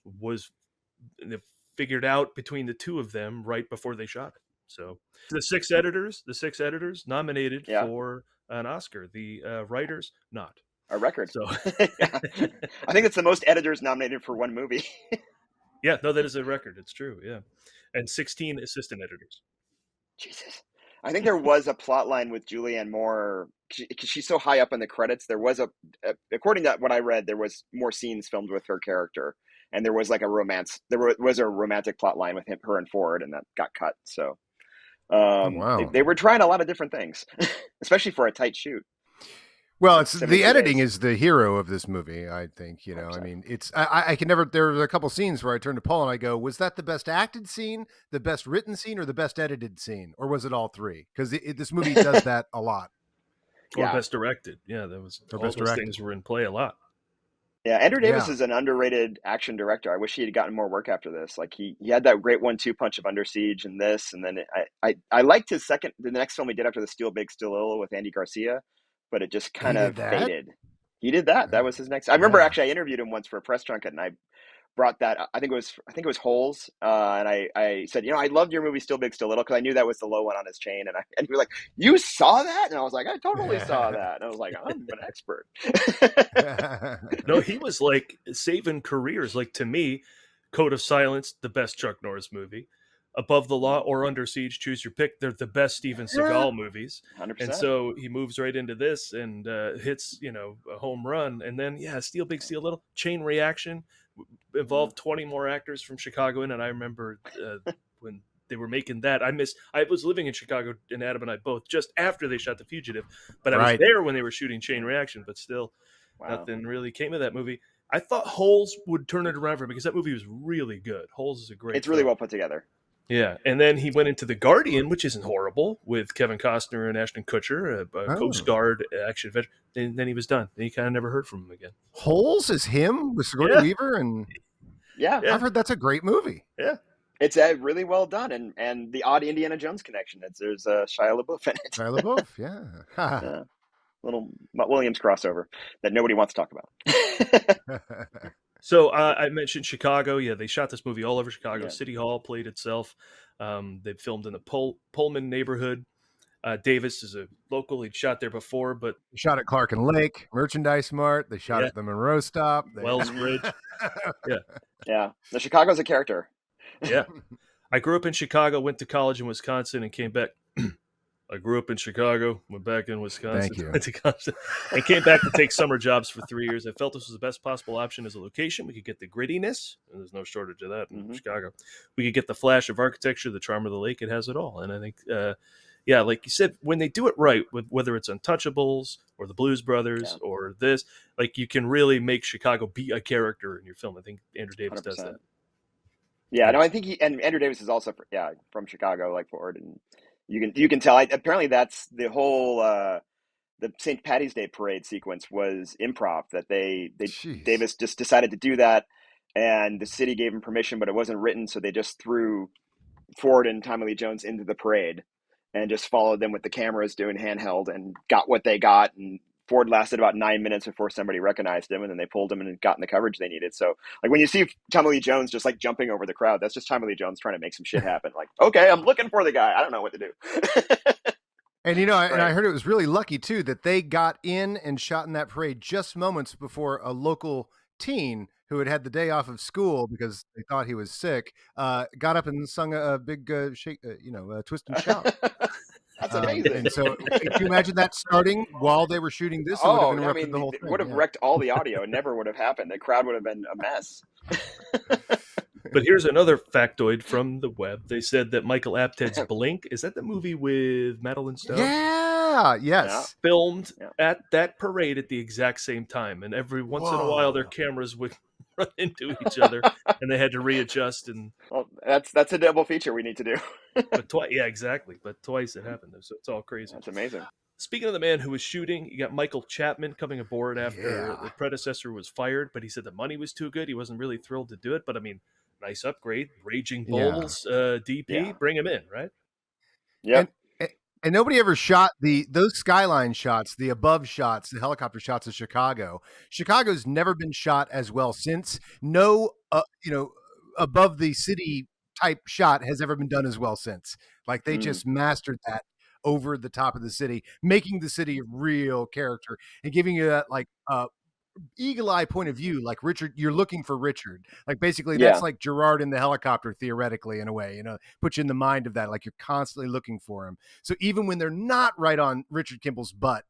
was figured out between the 2 of them right before they shot it. So the 6 editors nominated for an Oscar. The writers not. A record. So I think it's the most editors nominated for one movie. Yeah, no, that is a record. It's true. Yeah, and 16 assistant editors. Jesus. I think there was a plot line with Julianne Moore. She's so high up in the credits. There was according to what I read, there was more scenes filmed with her character. And there was like a romance. There was a romantic plot line with her and Ford, and that got cut. So they were trying a lot of different things, especially for a tight shoot. Well, it's the editing is the hero of this movie, I think. You know, I mean, it's I can never. There are a couple scenes where I turn to Paul and I go, "Was that the best acted scene, the best written scene, or the best edited scene, or was it all 3?" Because this movie does that a lot. Or best directed, that was all those things were in play a lot. Yeah, Andrew Davis is an underrated action director. I wish he had gotten more work after this. Like he had that great 1-2 punch of Under Siege and this, and then I liked his the next film he did after the Still Big, Still Little with Andy Garcia, but it just kind of faded. He did that. That was his next. I remember actually I interviewed him once for a press junket, and I brought that. I think it was Holes, and I said, you know, I loved your movie Still Big, Still Little because I knew that was the low one on his chain, and he was like, you saw that, and I was like, I totally saw that, and I was like, I'm an expert. No, he was like saving careers. Like to me, Code of Silence, the best Chuck Norris movie. Above the Law or Under Siege, choose your pick. They're the best Steven Seagal movies. 100%. And so he moves right into this and hits, a home run. And then, Steal Big, Steal Little, Chain Reaction, involved 20 more actors from Chicago in. And I remember when they were making that, I was living in Chicago, and Adam and I both, just after they shot The Fugitive. But I was there when they were shooting Chain Reaction, but still nothing really came of that movie. I thought Holes would turn it around for me because that movie was really good. Holes is a great It's really film. well put together. Yeah, and then he went into The Guardian, which isn't horrible, with Kevin Costner and Ashton Kutcher, a Coast Guard action adventure. And then he was done. And you kind of never heard from him again. Holes is him with Sigourney Weaver, and I've heard that's a great movie. Yeah, it's really well done, and the odd Indiana Jones connection. There's Shia LaBeouf in it. Shia LaBeouf, yeah. Little Williams crossover that nobody wants to talk about. So I mentioned Chicago. Yeah, they shot this movie all over Chicago. Yeah. City Hall played itself. They filmed in the Pullman neighborhood. Davis is a local. He'd shot there before, but they shot at Clark and Lake, Merchandise Mart. They shot at the Monroe Stop. Wells Bridge. Yeah. The Chicago's a character. Yeah. I grew up in Chicago, went to college in Wisconsin, and came back. I grew up in Chicago, went back in Wisconsin, Thank you. Went to college, and came back to take summer jobs for 3 years. I felt this was the best possible option as a location. We could get the grittiness, and there's no shortage of that in Chicago. We could get the flash of architecture, the charm of the lake. It has it all. And I think, like you said, when they do it right, with whether it's Untouchables or the Blues Brothers or this, like you can really make Chicago be a character in your film. I think Andrew Davis 100%. Does that. Yeah, no, I think and Andrew Davis is also from Chicago, like Ford, and you can tell. Apparently, that's the whole the St. Patty's Day parade sequence was improv. That Davis just decided to do that, and the city gave him permission, but it wasn't written, so they just threw Ford and Tommy Lee Jones into the parade and just followed them with the cameras doing handheld and got what they got. And Ford lasted about 9 minutes before somebody recognized him, and then they pulled him and gotten the coverage they needed. So, like, when you see Tommy Lee Jones just like jumping over the crowd, that's just Tommy Lee Jones trying to make some shit happen. Like, okay, I'm looking for the guy. I don't know what to do. And and I heard it was really lucky too that they got in and shot in that parade just moments before a local teen who had the day off of school because they thought he was sick, got up and sung a big twist and shout. That's amazing. And so, can you imagine that starting while they were shooting this? It would have interrupted the whole thing. It would have wrecked all the audio. It never would have happened. The crowd would have been a mess. But here's another factoid from the web. They said that Michael Apted's Blink, is that the movie with Madeline Stowe? Yeah, yes. Filmed at that parade at the exact same time. And every once in a while, their cameras would run into each other, and they had to readjust. And that's a double feature we need to do. But exactly. But twice it happened. So it's all crazy. That's amazing. Speaking of the man who was shooting, you got Michael Chapman coming aboard after the predecessor was fired, but he said the money was too good. He wasn't really thrilled to do it. But I mean, nice upgrade. Raging Bulls DP, bring him in, right? Yeah. And nobody ever shot those skyline shots, the above shots, the helicopter shots of Chicago. Chicago's never been shot as well since. No, above the city type shot has ever been done as well since. Like they just mastered that over the top of the city, making the city a real character and giving you that like eagle eye point of view. Like Richard, you're looking for Richard. Like basically that's like Gerard in the helicopter theoretically in a way, put you in the mind of that. Like you're constantly looking for him. So even when they're not right on Richard Kimball's butt,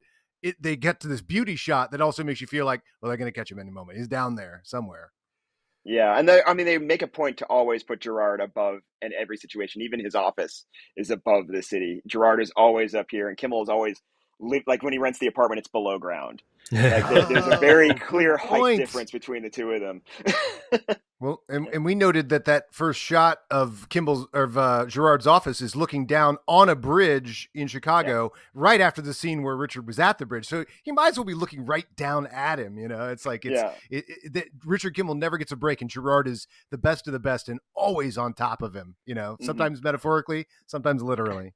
they get to this beauty shot that also makes you feel like, well, they're going to catch him any moment. He's down there somewhere. Yeah, and they make a point to always put Gerard above in every situation. Even his office is above the city. Gerard is always up here, and Kimball is always like when he rents the apartment, it's below ground. Like there's a very clear height difference between the two of them. Well, and we noted that first shot of Gerard's office is looking down on a bridge in Chicago right after the scene where Richard was at the bridge. So he might as well be looking right down at him. It's like Richard Kimball never gets a break, and Gerard is the best of the best and always on top of him. Sometimes metaphorically, sometimes literally.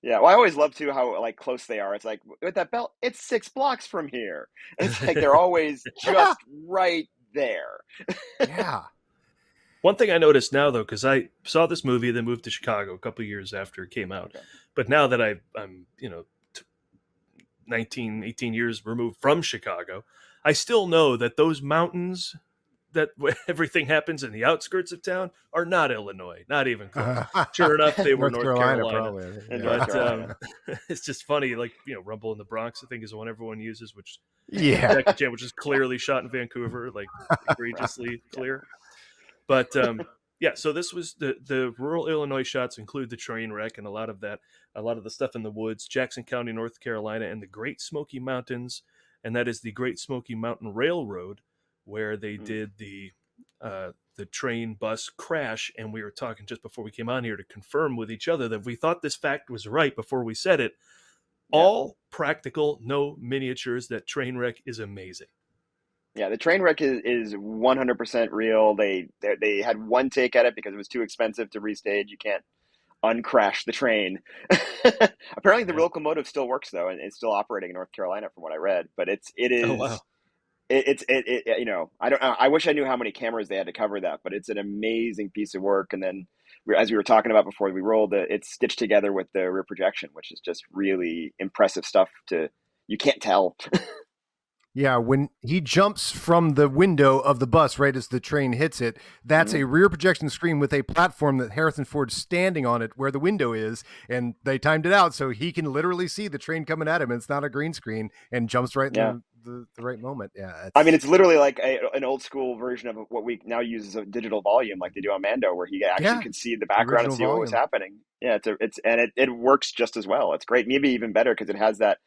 Yeah, well, I always love too how like close they are. It's like with that belt, it's 6 blocks from here. It's like they're always just right there. Yeah. One thing I noticed now, though, because I saw this movie, then moved to Chicago a couple of years after it came out. Okay. But now that I'm 19, 18 years removed from Chicago, I still know that those mountains that everything happens in the outskirts of town are not Illinois, not even close. Sure enough, they were North Carolina. probably. But it's just funny, like, Rumble in the Bronx, I think, is the one everyone uses, which yeah, which is clearly shot in Vancouver, like egregiously clear. But yeah, so this was the rural Illinois shots include the train wreck and a lot of the stuff in the woods, Jackson County, North Carolina, and the Great Smoky Mountains, and that is the Great Smoky Mountain Railroad, where they did the train bus crash. And we were talking just before we came on here to confirm with each other that we thought this fact was right before we said it. Yeah. All practical, no miniatures. That train wreck is amazing. Yeah, the train wreck is 100% real. They had one take at it because it was too expensive to restage. You can't uncrash the train. Apparently, the locomotive still works though, and it's still operating in North Carolina, from what I read. But it is. Oh, wow. I don't know. I wish I knew how many cameras they had to cover that, but it's an amazing piece of work. And then, as we were talking about before we rolled, it's stitched together with the rear projection, which is just really impressive stuff. You can't tell. Yeah, when he jumps from the window of the bus right as the train hits it, that's a rear projection screen with a platform that Harrison Ford's standing on it where the window is, and they timed it out so he can literally see the train coming at him, and it's not a green screen, and jumps right in the right moment. Yeah, I mean, it's literally like an old school version of what we now use as a digital volume, like they do on Mando, where he actually can see the background and see what was happening. Yeah, it works just as well. It's great, maybe even better because it has that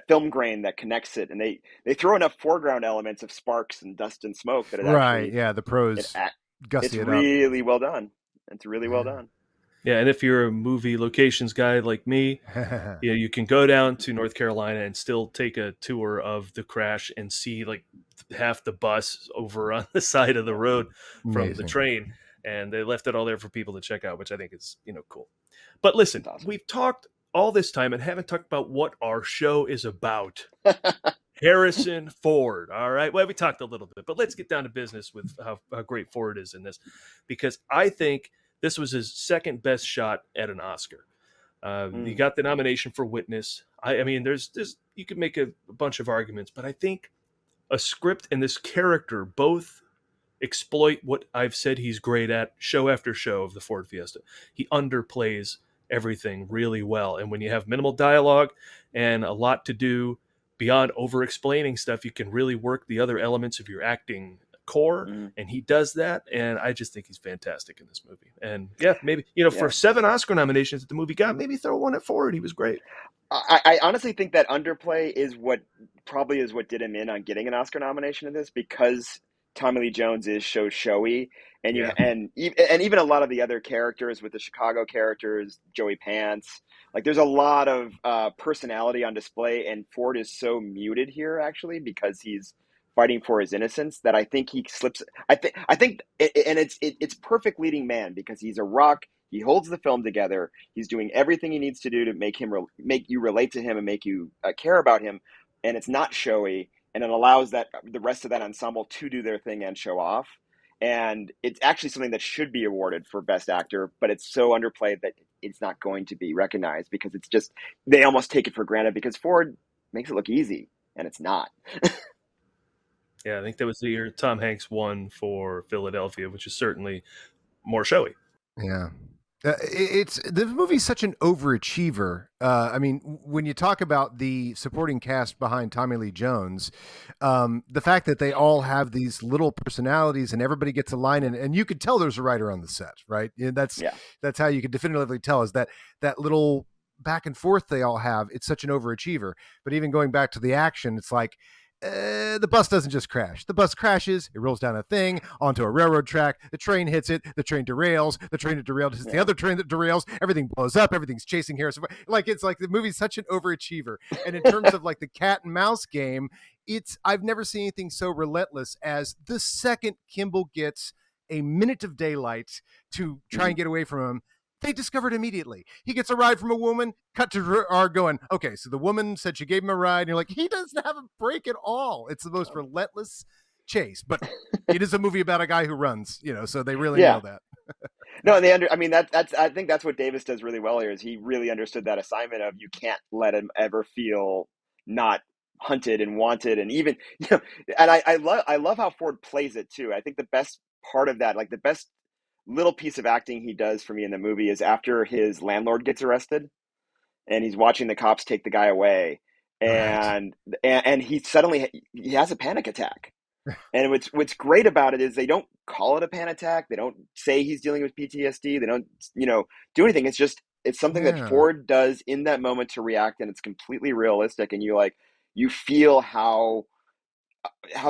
film grain that connects it, and they throw enough foreground elements of sparks and dust and smoke that it actually, the pros it's really well done. It's really well done. Yeah, and if you're a movie locations guy like me, you can go down to North Carolina and still take a tour of the crash and see like half the bus over on the side of the road from the train, and they left it all there for people to check out, which I think is cool. But listen, we've talked all this time and haven't talked about what our show is about. Harrison Ford. All right. Well, we talked a little bit, but let's get down to business with how great Ford is in this, because I think this was his second best shot at an Oscar. He got the nomination for Witness. I mean, there's you could make a bunch of arguments, but I think a script and this character both exploit what I've said he's great at show after show of the Ford Fiesta. He underplays everything really well. And when you have minimal dialogue and a lot to do beyond over explaining stuff, you can really work the other elements of your acting core. And he does that. And I just think he's fantastic in this movie. And yeah, maybe, for 7 Oscar nominations that the movie got, maybe throw one at Ford. He was great. I honestly think that underplay is what did him in on getting an Oscar nomination in this, because Tommy Lee Jones is so showy, and and even a lot of the other characters with the Chicago characters, Joey Pants, like there's a lot of personality on display, and Ford is so muted here actually because he's fighting for his innocence that I think he slips. I think it's perfect leading man because he's a rock. He holds the film together. He's doing everything he needs to do to make you relate to him and make you care about him, and it's not showy. And it allows the rest of that ensemble to do their thing and show off. And it's actually something that should be awarded for Best Actor, but it's so underplayed that it's not going to be recognized because it's just, they almost take it for granted because Ford makes it look easy, and it's not. Yeah, I think that was the year Tom Hanks won for Philadelphia, which is certainly more showy. Yeah. The movie's such an overachiever. I mean, when you talk about the supporting cast behind Tommy Lee Jones, the fact that they all have these little personalities and everybody gets a line and you could tell there's a writer on the set, right? And that's how you could definitively tell is that little back and forth they all have. It's such an overachiever. But even going back to the action, it's like, the bus doesn't just crash. The bus crashes, it rolls down a thing onto a railroad track, the train hits it, the train derails, the train that derailed hits the other train that derails, everything blows up, everything's chasing Harrison. It's like the movie's such an overachiever. And in terms of like the cat and mouse game, I've never seen anything so relentless as the second Kimball gets a minute of daylight to try and get away from him. They discovered immediately. He gets a ride from a woman, cut to our going, okay, so the woman said she gave him a ride, and you're like, he doesn't have a break at all. It's the most relentless chase, but it is a movie about a guy who runs, so they really nail that. No, I think that's what Davis does really well here is he really understood that assignment of you can't let him ever feel not hunted and wanted, and even and I love how Ford plays it too. I think the best part of that, like the best little piece of acting he does for me in the movie, is after his landlord gets arrested and he's watching the cops take the guy away, and he suddenly he has a panic attack. And what's great about it is they don't call it a panic attack. They don't say he's dealing with PTSD. They don't, do anything. It's something that Ford does in that moment to react, and it's completely realistic. And you feel how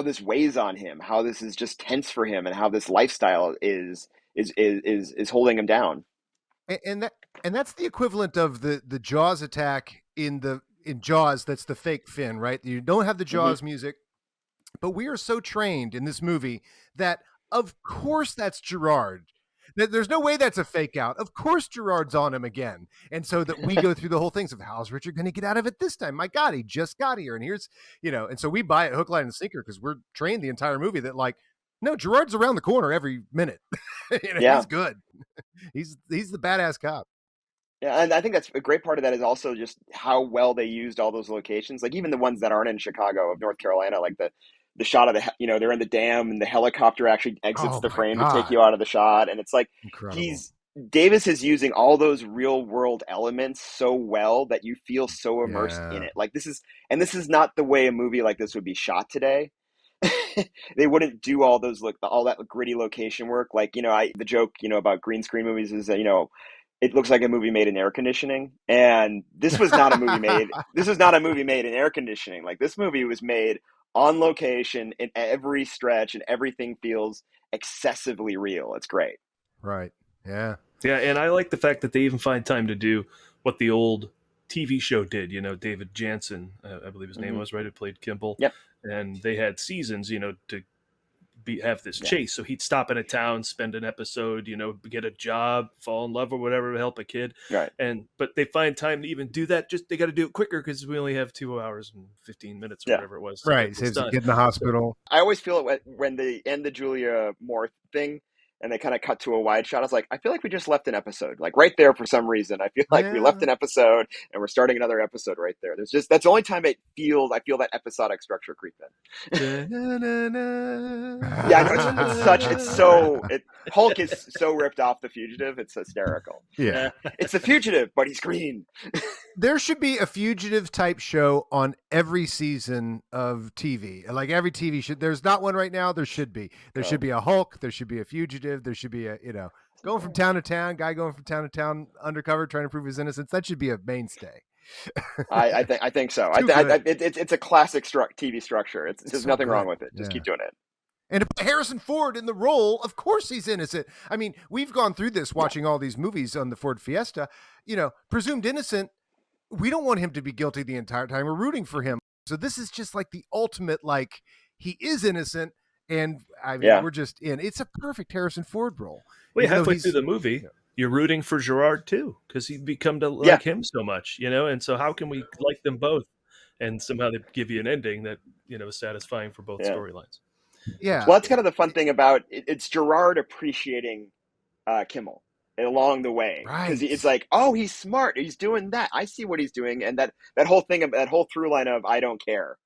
this weighs on him, how this is just tense for him, and how this lifestyle is holding him down. And that's the equivalent of the Jaws attack in Jaws. That's the fake fin, right? You don't have the Jaws music. But we are so trained in this movie that, of course, that's Gerard. There's no way that's a fake out. Of course, Gerard's on him again. And so that we go through the whole things of how's Richard going to get out of it this time? My God, he just got here. And here's, and so we buy it hook, line, and sinker because we're trained the entire movie that, like, no, Gerard's around the corner every minute. He's good. He's the badass cop. Yeah, and I think that's a great part of that is also just how well they used all those locations. Like even the ones that aren't in Chicago, of North Carolina, like the shot of they're in the dam and the helicopter actually exits the frame to take you out of the shot. And it's like, incredible. Davis is using all those real world elements so well that you feel so immersed in it. Like this is not the way a movie like this would be shot today. They wouldn't do all that gritty location work. Like, the joke, about green screen movies is that, it looks like a movie made in air conditioning. And this was not a movie made in air conditioning. Like this movie was made on location in every stretch, and everything feels excessively real. It's great. Right. Yeah. Yeah. And I like the fact that they even find time to do what the old TV show did. David Jansen, I believe his name was, right, who played Kimball. Yep. And they had seasons, to have this chase. So he'd stop in a town, spend an episode, get a job, fall in love or whatever, help a kid. Right. But they find time to even do that. Just they got to do it quicker because we only have 2 hours and 15 minutes or whatever it was. Right. So get in the hospital. I always feel it when they end the Julia Moore thing and they kind of cut to a wide shot. I was like, I feel like we just left an episode, like right there for some reason. I feel like we left an episode and we're starting another episode right there. That's the only time I feel that episodic structure creep in. Hulk is so ripped off The Fugitive. It's hysterical. Yeah. It's The Fugitive, but he's green. There should be a Fugitive type show on every season of TV. Like every TV should. There's not one right now. There should be. There should be a Hulk. There should be a Fugitive. There should be a, going from town to town, guy going from town to town undercover trying to prove his innocence. That should be a mainstay. I think so. It's a classic TV structure. There's nothing wrong with it. Just keep doing it. And Harrison Ford in the role, of course he's innocent. I mean, we've gone through this watching all these movies on the Ford Fiesta. Presumed innocent. We don't want him to be guilty the entire time. We're rooting for him. So this is just like the ultimate, like, he is innocent. And I mean, we're just in. It's a perfect Harrison Ford role. Well, halfway through the movie, you're rooting for Gerard too, because he'd become to like him so much, and so how can we like them both? And somehow they give you an ending that, is satisfying for both storylines. Yeah. Well, that's kind of the fun thing about it. It's Gerard appreciating Kimmel along the way. Because it's like, oh, he's smart. He's doing that. I see what he's doing. And that whole thing, that whole through line of I don't care.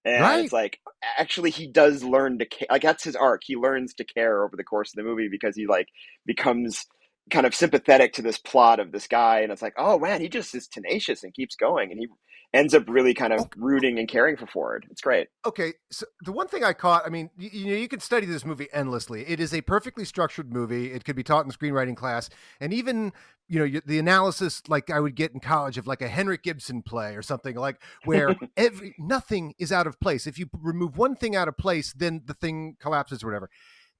And it's like, actually, he does learn to care. Like, that's his arc. He learns to care over the course of the movie because he, like, becomes kind of sympathetic to this plot of this guy. And it's like, oh, man, he just is tenacious and keeps going. And he ends up really kind of rooting and caring for Ford. It's great. Okay. So the one thing I caught, I mean, you could study this movie endlessly. It is a perfectly structured movie. It could be taught in screenwriting class. And even, the analysis like I would get in college of like a Henrik Gibson play or something, like where nothing is out of place. If you remove one thing out of place, then the thing collapses or whatever.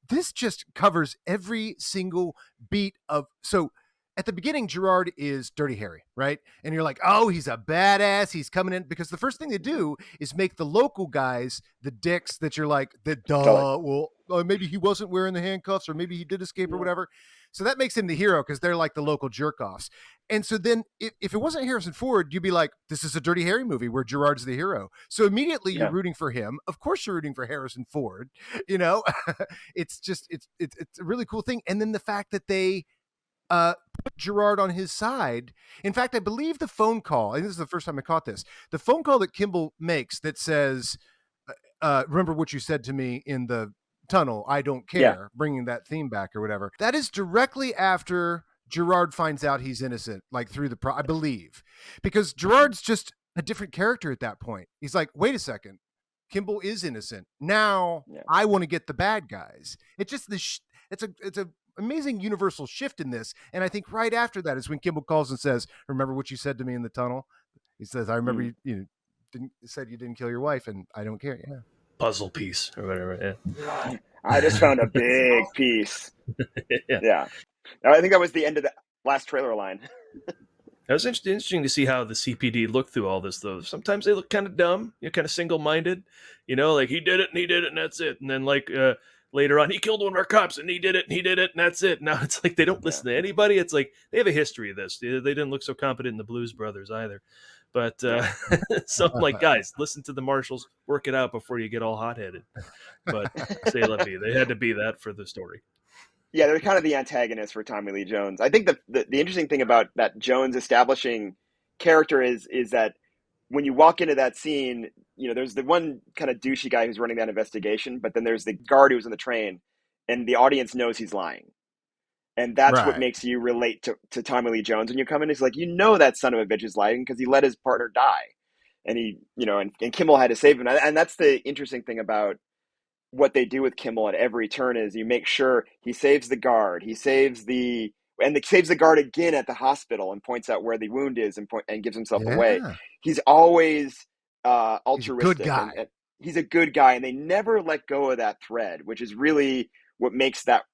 This just covers every single beat of, so at the beginning, Gerard is Dirty Harry, right? And you're like, oh, he's a badass. He's coming in, because the first thing they do is make the local guys the dicks that you're like, well, maybe he wasn't wearing the handcuffs, or maybe he did escape or whatever. So that makes him the hero because they're like the local jerk offs. And so then if it wasn't Harrison Ford, you'd be like, this is a Dirty Harry movie where Gerard's the hero. So immediately you're rooting for him. Of course you're rooting for Harrison Ford, it's just, it's a really cool thing. And then the fact that they put Gerard on his side. In fact, I believe the phone call, and this is the first time I caught this, the phone call that Kimball makes that says, remember what you said to me in the tunnel, I don't care, bringing that theme back or whatever. That is directly after Gerard finds out he's innocent, like through the I believe, because Gerard's just a different character at that point. He's like, wait a second, Kimball is innocent. Now I want to get the bad guys. It's just it's a amazing universal shift in this. And I think right after that is when Kimball calls and says, remember what you said to me in the tunnel? He says, I remember you said you didn't kill your wife, and I don't care. Yeah. Puzzle piece or whatever. Yeah. I just found a big piece. Yeah. I think that was the end of the last trailer line. It was interesting to see how the CPD looked through all this, though. Sometimes they look kind of dumb, kind of single-minded, like he did it and that's it. And then like later on, he killed one of our cops and he did it and that's it. Now it's like they don't listen to anybody. It's like they have a history of this. They didn't look so competent in the Blues Brothers either. But so I'm like, guys, listen to the marshals, work it out before you get all hot-headed. But say let be. They had to be that for the story. Yeah, they're kind of the antagonist for Tommy Lee Jones. I think the interesting thing about that Jones establishing character is that when you walk into that scene, there's the one kind of douchey guy who's running that investigation, but then there's the guard who's on the train, and the audience knows he's lying. And that's what makes you relate to Tommy Lee Jones when you come in. It's like, that son of a bitch is lying because he let his partner die. And he, and Kimball had to save him. And that's the interesting thing about what they do with Kimball at every turn is you make sure he saves the guard. He saves the guard again at the hospital and points out where the wound is and gives himself away. He's always altruistic. He's a good guy. And he's a good guy. And they never let go of that thread, which is really what makes that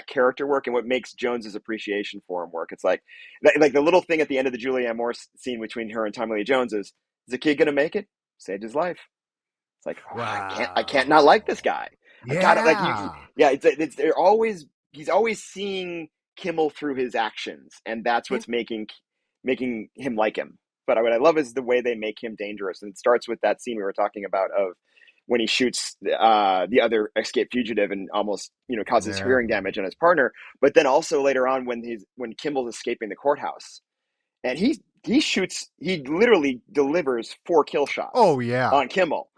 character work and what makes Jones's appreciation for him work. It's like the little thing at the end of the Julianne Moore scene between her and Tommy Lee Jones is the kid going to make it? Saved his life. It's like, I can't not like this guy. He's always seeing Kimball through his actions, and that's what's making him like him. But what I love is the way they make him dangerous, and it starts with that scene we were talking about of when he shoots the other escaped fugitive and almost causes hearing damage on his partner. But then also later on when Kimball's escaping the courthouse, and he literally delivers 4 kill shots. Oh yeah, on Kimball.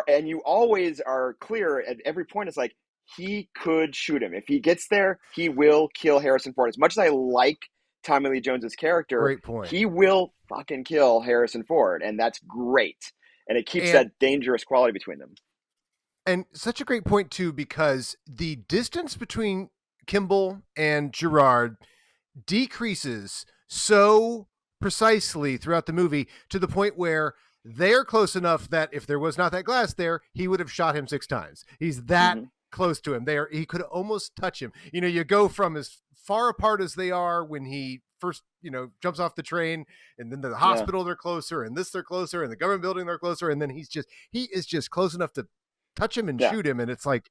And you always are clear at every point. It's like he could shoot him if he gets there. He will kill Harrison Ford. As much as I like Tommy Lee Jones's character, great point. He will fucking kill Harrison Ford, and that's great. And it keeps that dangerous quality between them. And such a great point too, because the distance between Kimball and Gerard decreases so precisely throughout the movie to the point where they're close enough that if there was not that glass there, he would have shot him 6 times. He's that close to him. He could almost touch him. You go from as far apart as they are when he first, jumps off the train, and then the hospital they're closer, and they're closer, and the government building they're closer, and then he is just close enough to touch him and shoot him, and it's like,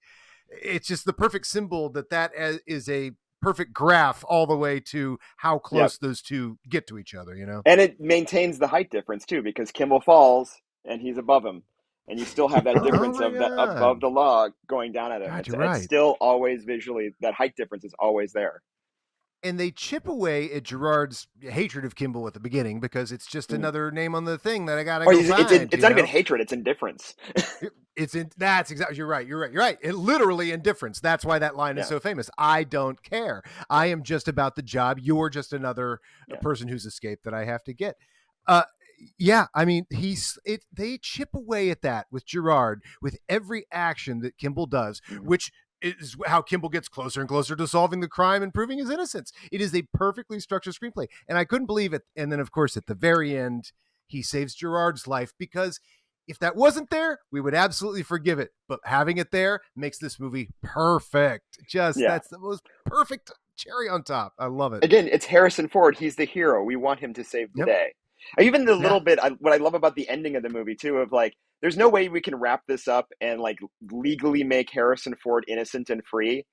it's just the perfect symbol that is a perfect graph all the way to how close those two get to each other, And it maintains the height difference too, because Kimball falls and he's above him, and you still have that difference that above the log going down at him. It's still always visually, that height difference is always there. And they chip away at Gerard's hatred of Kimball at the beginning because it's just another name on the thing that I gotta go find. It's not even hatred; it's indifference. That's exactly. You're right. It literally indifference. That's why that line is so famous. I don't care. I am just about the job. You're just another person who's escaped that I have to get. I mean, they chip away at that with Gerard with every action that Kimball does, which is how Kimball gets closer and closer to solving the crime and proving his innocence. It is a perfectly structured screenplay. And I couldn't believe it. And then, of course, at the very end, he saves Gerard's life, because if that wasn't there, we would absolutely forgive it. But having it there makes this movie perfect. That's the most perfect cherry on top. I love it. Again, it's Harrison Ford. He's the hero. We want him to save the day. Even the little bit, what I love about the ending of the movie too, of like, there's no way we can wrap this up and like legally make Harrison Ford innocent and free.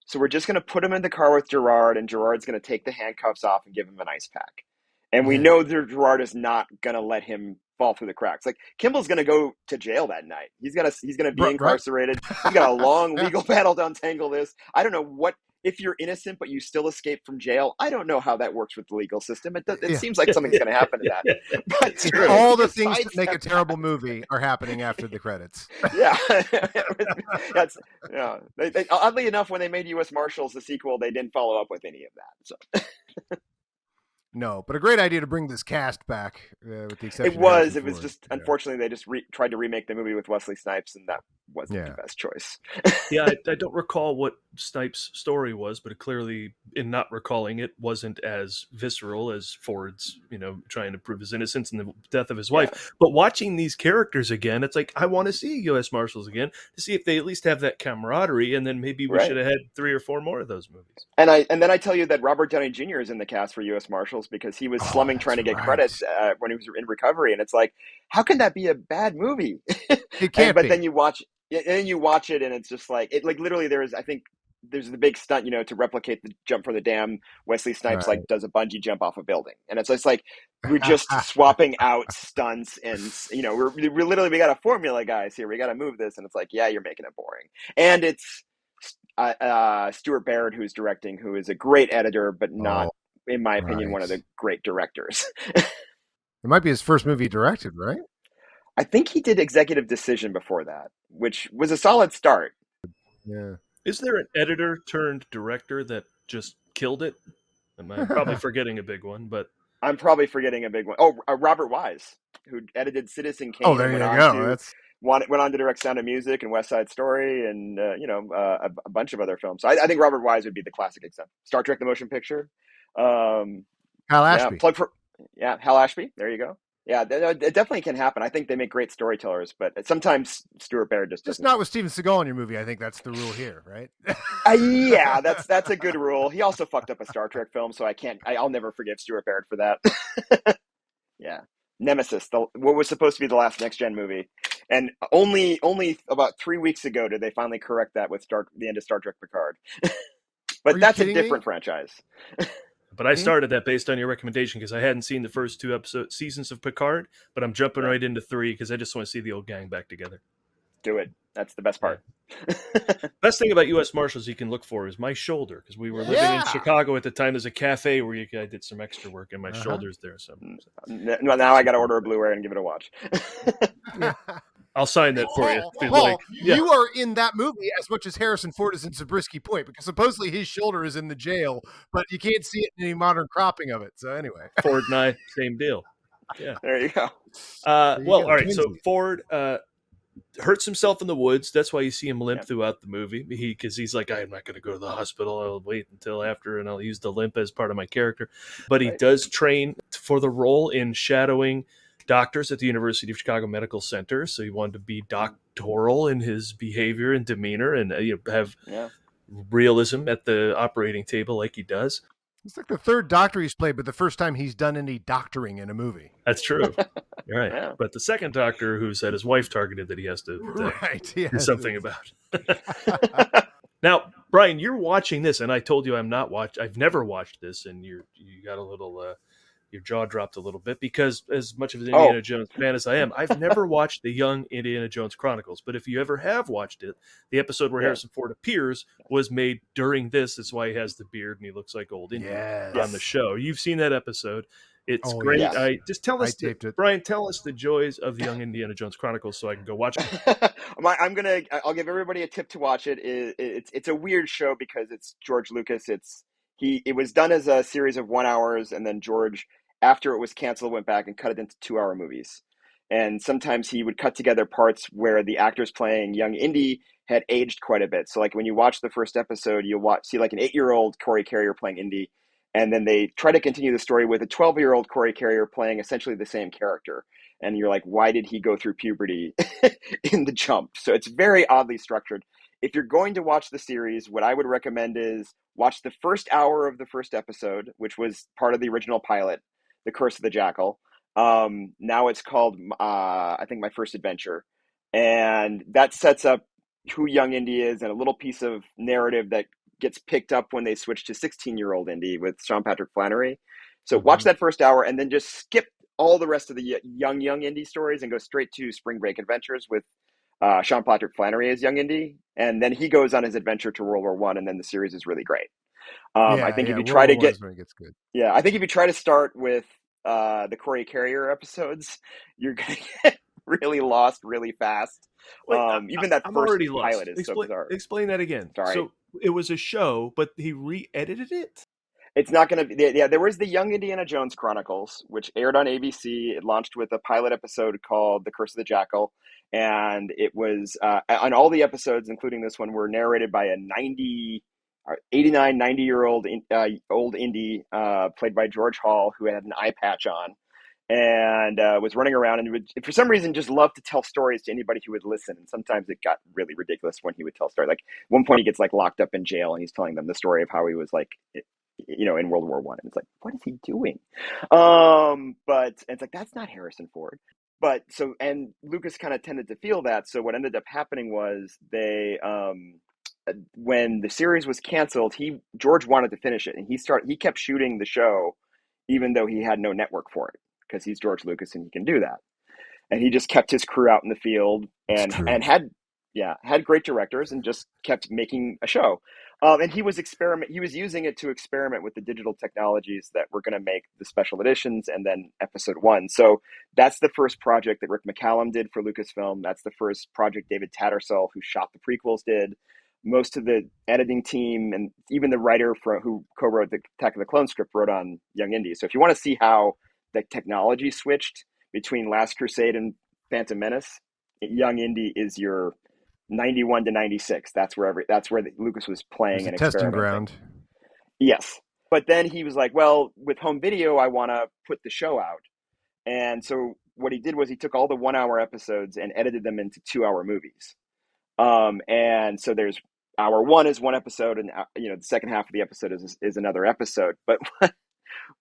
So we're just going to put him in the car with Gerard, and Gerard's going to take the handcuffs off and give him an ice pack. And we know that Gerard is not going to let him fall through the cracks. Like, Kimball's going to go to jail that night. He's going to be incarcerated. He's got a long legal battle to untangle this. I don't know what if you're innocent but you still escape from jail, I don't know how that works with the legal system. It Yeah. seems like something's going to happen to that. But all the things that make a terrible movie are happening after the credits. Yeah, that's oddly enough, when they made U.S. Marshals the sequel, they didn't follow up with any of that. So. No, but a great idea to bring this cast back, with the exception. It was just unfortunately they just tried to remake the movie with Wesley Snipes, and that wasn't the best choice. Yeah, I don't recall what Snipes' story was, but clearly, in not recalling it, wasn't as visceral as Ford's, trying to prove his innocence and the death of his wife. But watching these characters again, it's like, I want to see U.S. Marshals again to see if they at least have that camaraderie, and then maybe we should have had 3 or 4 more of those movies. And then I tell you that Robert Downey Jr. is in the cast for U.S. Marshals because he was slumming trying to get credits when he was in recovery, and it's like, how can that be a bad movie? It can't but be. then you watch it, and it's just like literally there's the big stunt, to replicate the jump from the dam. Wesley Snipes does a bungee jump off a building, and it's just like we're just swapping out stunts, and we got a formula, guys. Here we got to move this, and it's like, yeah, you're making it boring, and it's Stuart Baird who's directing, who is a great editor, but not, in my opinion, one of the great directors. It might be his first movie he directed, right? I think he did Executive Decision before that, which was a solid start. Yeah. Is there an editor turned director that just killed it? Am I probably forgetting a big one? But I'm probably forgetting a big one. Oh, Robert Wise, who edited Citizen Kane. Oh, there you go. Went on to direct Sound of Music and West Side Story, and a bunch of other films. So I think Robert Wise would be the classic example. Star Trek: The Motion Picture. Hal Ashby. Hal Ashby. There you go. Yeah, it definitely can happen. I think they make great storytellers, but sometimes Stuart Baird just not with Steven Seagal in your movie. I think that's the rule here, right? Yeah, that's a good rule. He also fucked up a Star Trek film, so I'll never forgive Stuart Baird for that. Yeah, Nemesis, what was supposed to be the last Next Gen movie, and only about 3 weeks ago did they finally correct that with the end of Star Trek Picard. But that's a different franchise. But I started that based on your recommendation because I hadn't seen the first 2 seasons of Picard, but I'm jumping right into 3 because I just want to see the old gang back together. Do it. That's the best part. Best thing about U.S. Marshals you can look for is my shoulder, because we were living in Chicago at the time. There's a cafe where I did some extra work, and my shoulder's there. So now I got to order a Blu-ray and give it a watch. I'll sign that for you. Paul, you are in that movie as much as Harrison Ford is in Zabriskie Point, because supposedly his shoulder is in the jail, but you can't see it in any modern cropping of it. So anyway, Ford and I, same deal. Yeah, there you go. All right. So Ford hurts himself in the woods. That's why you see him limp throughout the movie. Because he's like, I'm not going to go to the hospital. I'll wait until after, and I'll use the limp as part of my character. But he does train for the role in shadowing doctors at the University of Chicago Medical Center. So he wanted to be doctoral in his behavior and demeanor, and have realism at the operating table like he does. It's like the 3rd doctor he's played, but the first time he's done any doctoring in a movie. That's true. You're right. Yeah. But the 2nd doctor who's had his wife targeted that he has to do something about. Now, Brian, you're watching this, and I told you I've never watched this, and you got a little your jaw dropped a little bit, because as much of an Indiana Jones fan as I am, I've never watched the Young Indiana Jones Chronicles. But if you ever have watched it, the episode where Harrison Ford appears was made during this. That's why he has the beard and he looks like old Indiana on the show. You've seen that episode. It's great. Yes. Just tell us, Brian, tell us the joys of the Young Indiana Jones Chronicles so I can go watch it. I'll give everybody a tip to watch it. It's a weird show because it's George Lucas. It was done as a series of 1 hours, and then George, after it was canceled, went back and cut it into 2-hour movies. And sometimes he would cut together parts where the actors playing young Indy had aged quite a bit. So like when you watch the first episode, you'll see like an 8-year-old Corey Carrier playing Indy. And then they try to continue the story with a 12-year-old Corey Carrier playing essentially the same character. And you're like, why did he go through puberty in the jump? So it's very oddly structured. If you're going to watch the series, what I would recommend is watch the first hour of the first episode, which was part of the original pilot, The Curse of the Jackal. Now it's called, I think, My First Adventure. And that sets up who young Indy is and a little piece of narrative that gets picked up when they switch to 16-year-old Indy with Sean Patrick Flannery. So watch that first hour and then just skip all the rest of the young Indy stories and go straight to Spring Break Adventures with Sean Patrick Flannery as young Indy. and then he goes on his adventure to World War I, and then the series is really great. I think if you World try to War I get, is when it gets good. yeah, I think if you try to start with the Corey Carrier episodes, you're gonna get really lost really fast. Wait, Even that I'm first already lost. pilot is so bizarre. Explain that again. Sorry. So it was a show, but he re-edited it? It's not going to be, yeah, there was the Young Indiana Jones Chronicles, which aired on ABC. It launched with a pilot episode called The Curse of the Jackal. And it was, on all the episodes, including this one, were narrated by a 90-year-old old Indy, played by George Hall, who had an eye patch on and was running around and would, for some reason, just loved to tell stories to anybody who would listen. And sometimes it got really ridiculous when he would tell stories. Like, at one point he gets like locked up in jail and he's telling them the story of how he was like, in World War I. And it's like, what is he doing? But it's like, that's not Harrison Ford. But so, and Lucas kind of tended to feel that. So what ended up happening was they, when the series was canceled, George wanted to finish it, and he kept shooting the show, even though he had no network for it, because he's George Lucas and he can do that. And he just kept his crew out in the field and had great directors and just kept making a show. And he was using it to experiment with the digital technologies that were going to make the special editions and then episode 1. So that's the first project that Rick McCallum did for Lucasfilm. That's the first project David Tattersall, who shot the prequels, did. Most of the editing team and even the writer who co-wrote the Attack of the Clone script wrote on Young Indy. So if you want to see how the technology switched between Last Crusade and Phantom Menace, Young Indy is your 91 to 96. That's where Lucas was playing and testing experimenting. ground. Yes. But then he was like, well, with home video, I want to put the show out. And so what he did was he took all the 1-hour episodes and edited them into 2-hour movies. And so there's hour 1 is one episode, and the second half of the episode is another episode. But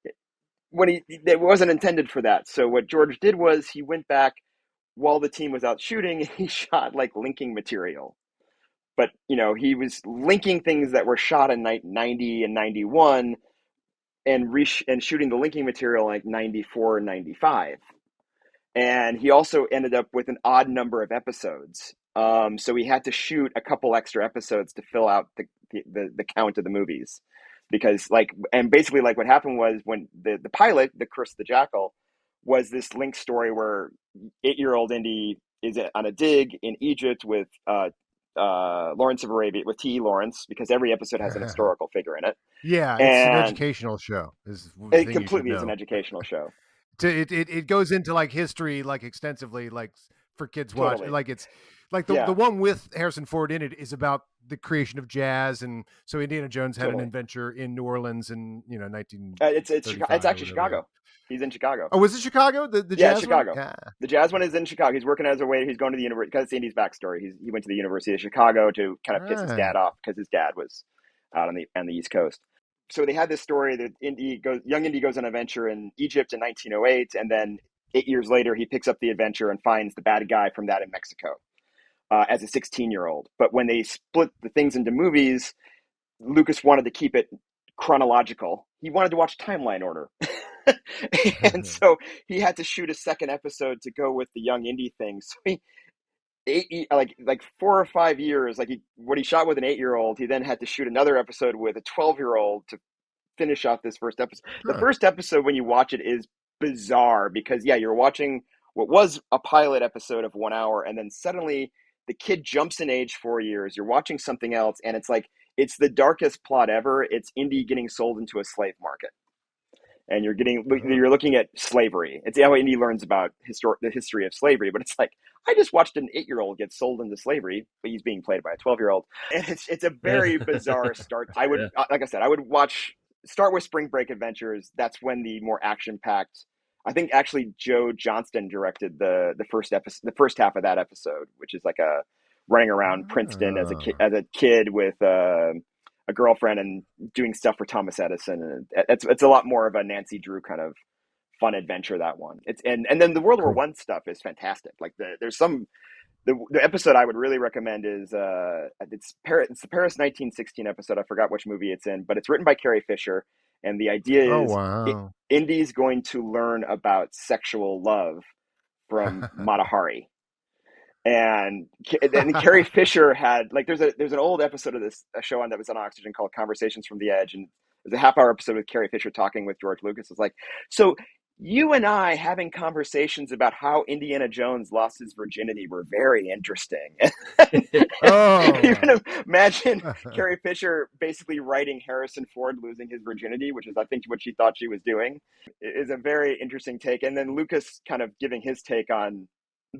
it wasn't intended for that. So what George did was he went back while the team was out shooting. He shot like linking material, but he was linking things that were shot in 90 and 91, and shooting the linking material like 94 and 95. And he also ended up with an odd number of episodes. So he had to shoot a couple extra episodes to fill out the count of the movies, because basically what happened was when the pilot, The Curse of the Jackal, was this link story where 8-year-old Indy is on a dig in Egypt with Lawrence of Arabia, with T.E. Lawrence, because every episode has an historical figure in it. Yeah, it's an educational show. It completely is an educational show. It goes into like history, like extensively, like for kids watch. Totally. Like it's like the one with Harrison Ford in it is about the creation of jazz, and so Indiana Jones had an adventure in New Orleans in 19. It's actually Chicago. He's in Chicago. Oh, was it Chicago? The jazz Chicago. one? Yeah. The jazz one is in Chicago. He's working as a waiter. He's going to the university, because it's Indy's backstory. He went to the University of Chicago to kind of piss his dad off, because his dad was out on the East Coast. So they had this story that Young Indy goes on an adventure in Egypt in 1908, and then 8 years later he picks up the adventure and finds the bad guy from that in Mexico as a 16-year-old. But when they split the things into movies, Lucas wanted to keep it chronological. He wanted to watch timeline order. And so he had to shoot a second episode to go with the Young Indy thing. So he 4 or 5 years, what he shot with an 8-year-old, he then had to shoot another episode with a 12-year-old to finish off this first episode. The first episode, when you watch it, is bizarre, because you're watching what was a pilot episode of 1 hour, and then suddenly the kid jumps in age 4 years. You're watching something else, and it's the darkest plot ever. It's Indy getting sold into a slave market. And you're looking at slavery. It's how Indy learns about the history of slavery. But it's like, I just watched an 8-year-old get sold into slavery, but he's being played by a 12-year-old. And it's a very bizarre start. I would, like I said, I would start with Spring Break Adventures. That's when the more action-packed. I think actually Joe Johnston directed the first episode, the first half of that episode, which is like a running around Princeton as a kid with a girlfriend and doing stuff for Thomas Edison, and it's a lot more of a Nancy Drew kind of fun adventure, that one. And then the World War I stuff is fantastic. Like the episode I would really recommend is it's the Paris 1916 episode. I forgot which movie it's in, but it's written by Carrie Fisher, and the idea is Indy's going to learn about sexual love from Mata Hari. And then Carrie Fisher had like there's an old episode of this a show on that was on Oxygen called Conversations from the Edge, and there's a half-hour episode with Carrie Fisher talking with George Lucas. It's like, so you and I having conversations about how Indiana Jones lost his virginity were very interesting. You can imagine Carrie Fisher basically writing Harrison Ford losing his virginity, which is I think what she thought she was doing. It is a very interesting take, and then Lucas kind of giving his take on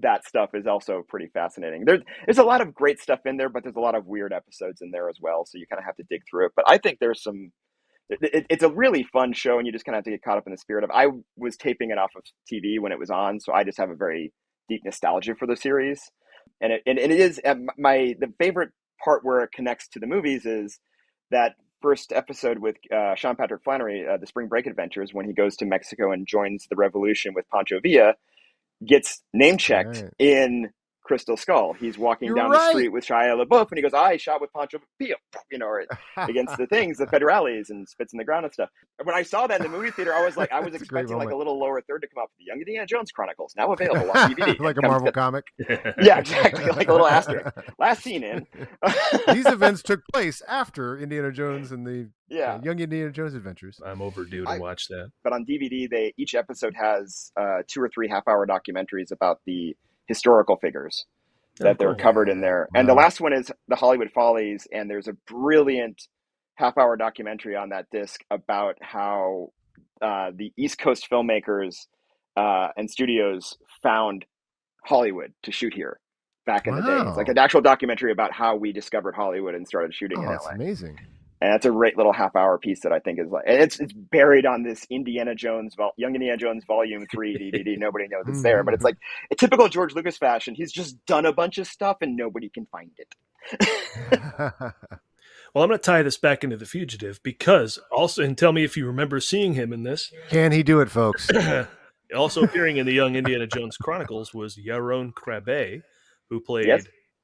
that stuff is also pretty fascinating. There's a lot of great stuff in there, but there's a lot of weird episodes in there as well, so you kind of have to dig through it. But I think there's some it's a really fun show, and you just kind of have to get caught up in the spirit of. I was taping it off of TV when it was on, so I just have a very deep nostalgia for the series. And it is the favorite part where it connects to the movies is that first episode with Sean Patrick Flannery, the Spring Break Adventures, when he goes to Mexico and joins the revolution with Pancho Villa, gets name checked in Crystal Skull. He's walking down the street with Shia LaBeouf, and he goes, "I shot with Pancho Villa," against the federales, and spits in the ground and stuff. And when I saw that in the movie theater, I was expecting like a little lower third to come up. The Young Indiana Jones Chronicles, now available on DVD. Like a Marvel comic. Yeah, exactly. Like a little asterisk. Last scene in. These events took place after Indiana Jones and the Young Indiana Jones Adventures. I'm overdue to watch that. But on DVD, each episode has 2 or 3 half-hour documentaries about the historical figures that they're covered in there. And the last one is the Hollywood Follies, and there's a brilliant half-hour documentary on that disc about how the East Coast filmmakers and studios found Hollywood to shoot here back in the day. It's like an actual documentary about how we discovered Hollywood and started shooting in LA. That's amazing. And that's a great little half-hour piece that I think is like, and it's buried on this Young Indiana Jones Volume 3 DVD. Nobody knows it's there, but it's like a typical George Lucas fashion. He's just done a bunch of stuff and nobody can find it. Well, I'm going to tie this back into The Fugitive because also, and tell me if you remember seeing him in this. Can he do it, folks? Also appearing in the Young Indiana Jones Chronicles was Yaron Crabbe, who played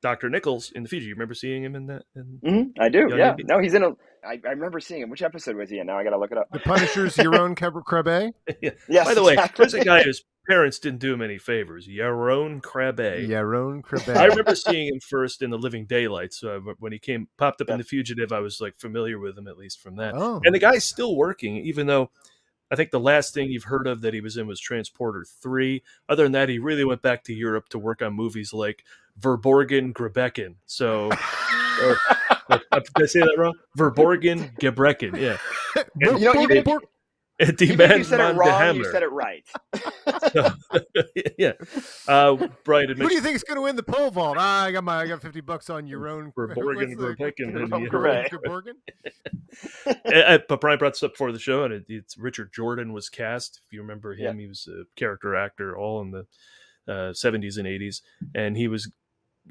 Dr. Nichols in The Fugitive. You remember seeing him in that? I do, No, he's in I remember seeing him. Which episode was he in? Now I got to look it up. The Punisher's Yaron Crabbe? Yeah. Yes, by the way, there's a guy whose parents didn't do him any favors. Yaron Crabbe. Yaron Crabbe. I remember seeing him first in The Living Daylights. So when he popped up in The Fugitive, I was like familiar with him, at least from that. Oh. And the guy's still working, even though I think the last thing you've heard of that he was in was Transporter 3. Other than that, he really went back to Europe to work on movies like Verborgen Gebrechen. So, did I say that wrong? Verborgen Gebrechen, yeah. And, even if you said it wrong, you said it right. So, yeah. Brian, who do you think is going to win the pole vault? I got $50 on Yaron Gebrechen. But Brian brought this up before the show, and it's Richard Jordan was cast. If you remember him, he was a character actor all in the 70s and 80s, and he was.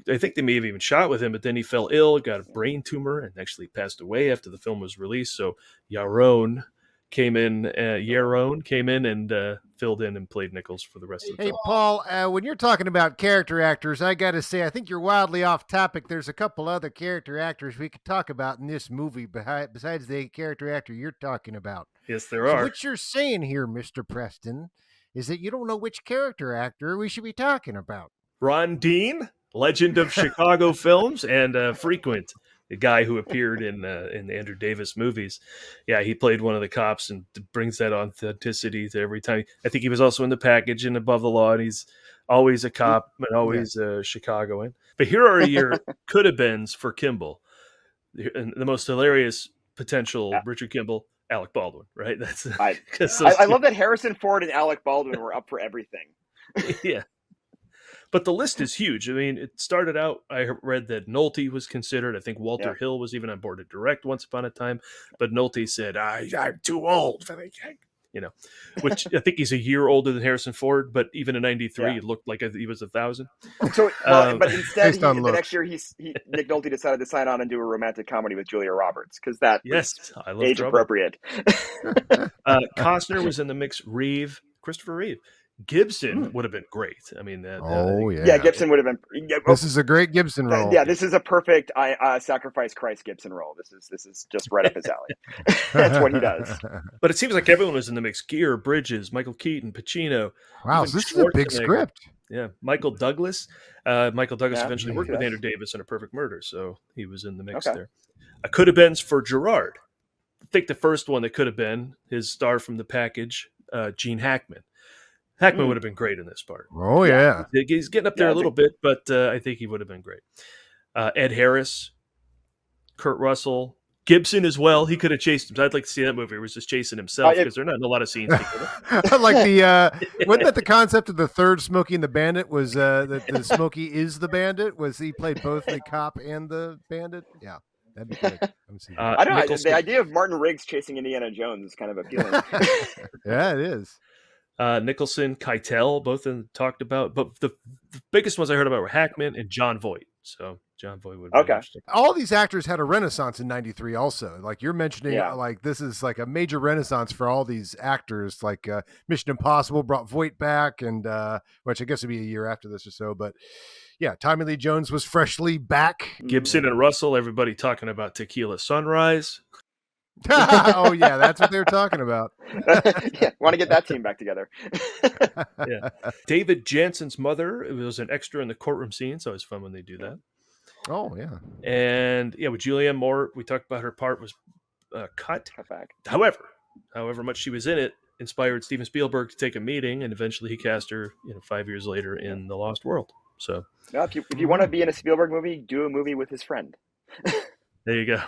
I think they may have even shot with him, but then he fell ill, got a brain tumor, and actually passed away after the film was released. So Yaron came in and filled in and played Nichols for the rest of the film. Hey, Paul, when you're talking about character actors, I got to say, I think you're wildly off topic. There's a couple other character actors we could talk about in this movie besides the character actor you're talking about. Yes, there are. What you're saying here, Mr. Preston, is that you don't know which character actor we should be talking about. Ron Dean, legend of Chicago films and frequent. The guy who appeared in the Andrew Davis movies. Yeah, he played one of the cops and brings that authenticity to every time. I think he was also in The Package and Above the Law, and he's always a cop and always a Chicagoan. But here are your could-have-beens for Kimball. And the most hilarious potential Richard Kimball, Alec Baldwin, right? I love that Harrison Ford and Alec Baldwin were up for everything. Yeah. But the list is huge. I mean, it started out, I read that Nolte was considered. I think Walter Hill was even on board to direct once upon a time. But Nolte said, I'm too old for the gig. Which I think he's a year older than Harrison Ford. But even in 93, it looked like he was 1,000. So, but instead, the next year, Nick Nolte decided to sign on and do a romantic comedy with Julia Roberts. Because that was age appropriate. Costner was in the mix. Christopher Reeve. Gibson would have been great. I mean, Yeah, Gibson would have been. This is a great Gibson role. Yeah, this is a perfect sacrifice Christ Gibson role. This is just right up his alley. That's what he does. But it seems like everyone was in the mix. Gere, Bridges, Michael Keaton, Pacino. Wow, so this is a big script. Yeah, Michael Douglas. Michael Douglas Yeah, eventually worked yes. with Andrew Davis in A Perfect Murder, so he was in the mix there. Could have beens for Gerard. I think the first one that could have been his star from The Package, Gene Hackman. Hackman would have been great in this part. Oh, yeah. He's getting up there a little bit, but I think he would have been great. Ed Harris, Kurt Russell, Gibson as well. He could have chased him. I'd like to see that movie where he was just chasing himself because they're not in a lot of scenes together. Like wasn't that the concept of the third Smokey and the Bandit was that the Smokey is the bandit? Was he played both the cop and the bandit? Yeah. That'd be good. I don't know. The idea of Martin Riggs chasing Indiana Jones is kind of appealing. Yeah, it is. Nicholson, Keitel, both of them talked about, but the biggest ones I heard about were Hackman and John Voight. So John Voight would be interesting. All these actors had a renaissance in '93 also. Like you're mentioning, like this is like a major renaissance for all these actors. Like Mission Impossible brought Voight back, and which I guess would be a year after this or so. But yeah, Tommy Lee Jones was freshly back. Gibson and Russell, everybody talking about Tequila Sunrise. Oh yeah, that's what they were talking about. Yeah, want to get that team back together. Yeah, David Jansen's mother was an extra in the courtroom scene, so it's fun when they do that. Oh yeah, and yeah, with Julianne Moore, we talked about her part was cut back. However much she was in it inspired Steven Spielberg to take a meeting, and eventually he cast her 5 years later in The Lost World. So no, if you want to be in a Spielberg movie, do a movie with his friend. There you go.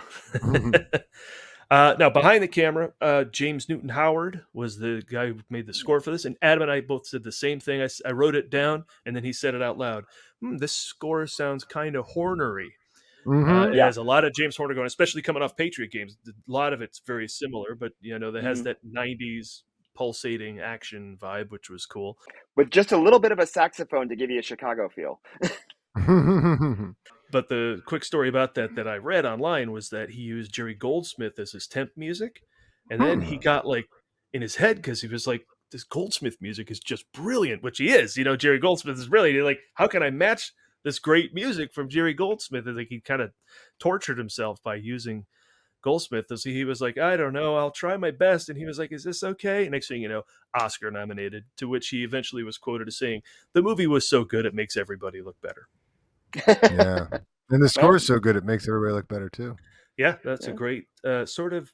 Now, behind the camera, James Newton Howard was the guy who made the score for this. And Adam and I both said the same thing. I wrote it down, and then he said it out loud. This score sounds kind of Hornery. It has a lot of James Horner going, especially coming off Patriot Games. A lot of it's very similar, but, that has that 90s pulsating action vibe, which was cool. With just a little bit of a saxophone to give you a Chicago feel. But the quick story about that I read online was that he used Jerry Goldsmith as his temp music. And then he got in his head, because he was like, this Goldsmith music is just brilliant, which he is. Jerry Goldsmith is brilliant. You're like, how can I match this great music from Jerry Goldsmith? And he kind of tortured himself by using Goldsmith. So he was like, I don't know, I'll try my best. And he was like, is this okay? And next thing you know, Oscar nominated, to which he eventually was quoted as saying, the movie was so good, it makes everybody look better. Yeah, and the score is so good it makes everybody look better too. Yeah, that's a great sort of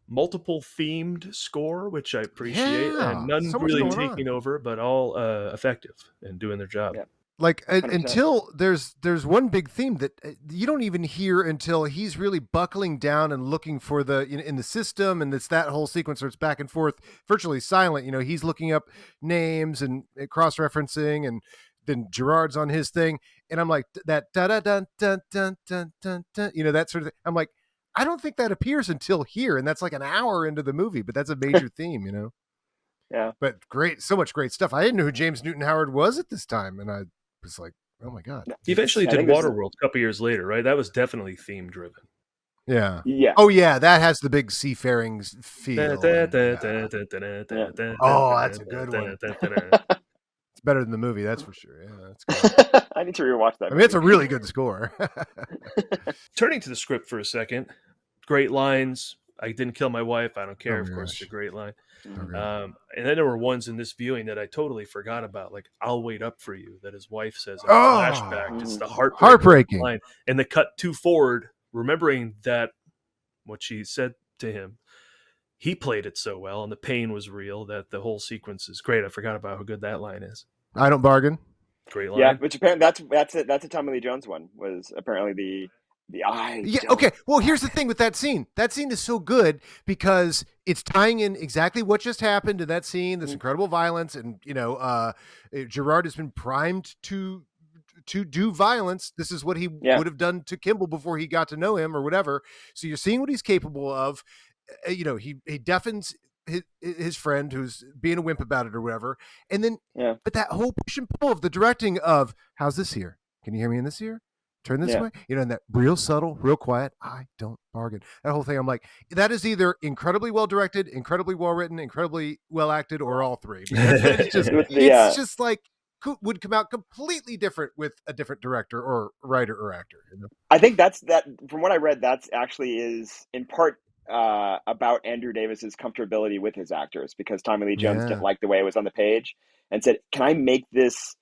multiple themed score, which I appreciate, and none really taking over, but all effective and doing their job. Yeah. Like until there's one big theme that you don't even hear until he's really buckling down and looking for the in the system, and it's that whole sequence where it's back and forth, virtually silent. He's looking up names and cross-referencing, and then Gerard's on his thing, and I'm like that da da dun dun dun dun dun dun, that sort of thing. I'm like, I don't think that appears until here, and that's like an hour into the movie, but that's a major theme, Yeah. But great, so much great stuff. I didn't know who James Newton Howard was at this time, and I was like, oh my god. He eventually did Waterworld a couple years later, right? That was definitely theme driven. Yeah. Yeah. Oh yeah, that has the big seafaring feel. Oh, that's a good one. It's better than the movie, that's for sure. Yeah, that's good. I need to rewatch that. I mean, it's a really good score. Turning to the script for a second, great lines. I didn't kill my wife. I don't care. Of course, it's a great line. And then there were ones in this viewing that I totally forgot about, like "I'll wait up for you," that his wife says in a flashback. It's the heartbreaking line, and the cut to forward, remembering that what she said to him. He played it so well, and the pain was real, that the whole sequence is great. I forgot about how good that line is. I don't bargain. Great line. Yeah, which apparently that's a Tommy Lee Jones one, was apparently the eye. Yeah. Okay. Well, here's the thing with that scene. That scene is so good because it's tying in exactly what just happened to that scene, this incredible violence, and Gerard has been primed to do violence. This is what he would have done to Kimball before he got to know him or whatever. So you're seeing what he's capable of. He deafens his friend who's being a wimp about it or whatever. And then, but that whole push and pull of the directing of, how's this here? Can you hear me in this ear? turn this way, and that real subtle, real quiet, I don't bargain. That whole thing, I'm like, that is either incredibly well directed, incredibly well written, incredibly well acted, or all three. Because it's just like would come out completely different with a different director or writer or actor. I think that from what I read, that's actually is in part about Andrew Davis's comfortability with his actors, because Tommy Lee Jones didn't like the way it was on the page and said, "Can I make this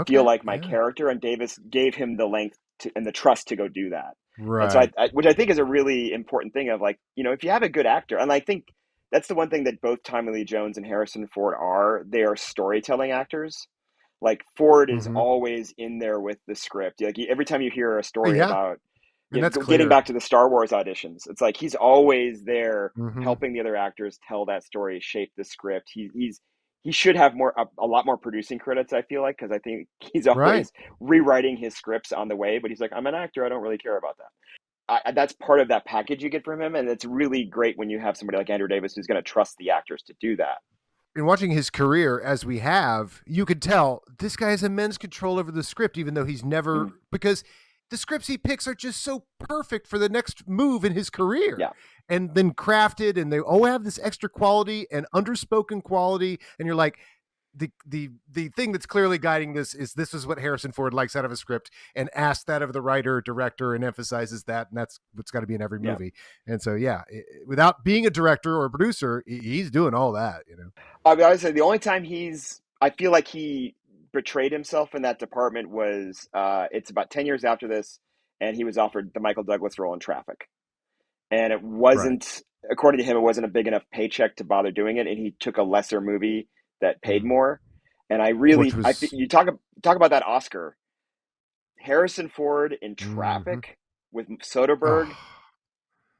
feel like my character?" And Davis gave him the length and the trust to go do that. Right. And so which I think is a really important thing of like, if you have a good actor, and I think that's the one thing that both Tommy Lee Jones and Harrison Ford they are storytelling actors. Like Ford is always in there with the script. Like every time you hear a story about getting back to the Star Wars auditions, it's like he's always there helping the other actors tell that story, shape the script. He should have a lot more producing credits, I feel like, because I think he's always rewriting his scripts on the way. But he's like, I'm an actor, I don't really care about that. That's part of that package you get from him, and it's really great when you have somebody like Andrew Davis who's going to trust the actors to do that. In watching his career as we have, you could tell this guy has immense control over the script, even though he's never, because the scripts he picks are just so perfect for the next move in his career. Yeah. And then crafted, and they all have this extra quality and underspoken quality. And you're like, the thing that's clearly guiding this is what Harrison Ford likes out of a script, and asks that of the writer or director and emphasizes that. And that's what's got to be in every movie. And so, without being a director or a producer, he's doing all that, I mean, I would say the only time I feel like he betrayed himself in that department was it's about 10 years after this, and he was offered the Michael Douglas role in Traffic. And it wasn't, according to him, it wasn't a big enough paycheck to bother doing it. And he took a lesser movie that paid more. And I really, you talk about that Oscar, Harrison Ford in Traffic with Soderbergh,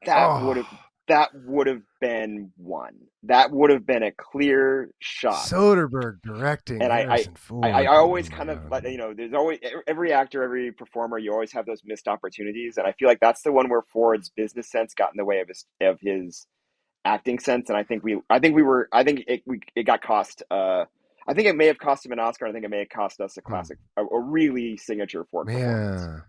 that would have been one. That would have been a clear shot. Soderbergh directing, and Harrison Ford. I always kind of, there's always every actor, every performer, you always have those missed opportunities, and I feel like that's the one where Ford's business sense got in the way of his acting sense, and I think it got cost. I think it may have cost him an Oscar. I think it may have cost us a classic, a really signature Ford performance.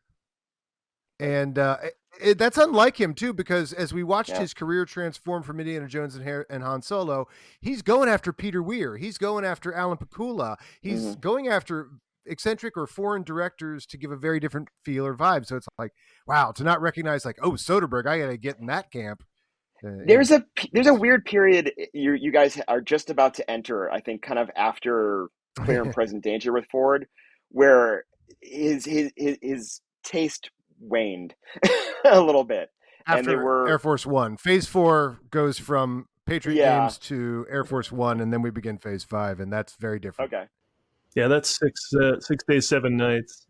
And that's unlike him too, because as we watched his career transform from Indiana Jones and Han Solo, he's going after Peter Weir, he's going after Alan Pakula, he's going after eccentric or foreign directors to give a very different feel or vibe. So it's like, wow, to not recognize like, oh, Soderbergh, I gotta get in that camp. There's a weird period you guys are just about to enter, I think, kind of after Clear and Present Danger with Ford, where his taste waned a little bit. After and they were Air Force One. Phase 4 goes from Patriot Games to Air Force One, and then we begin Phase 5, and that's very different. Okay. Yeah, that's 6 days, 7 nights.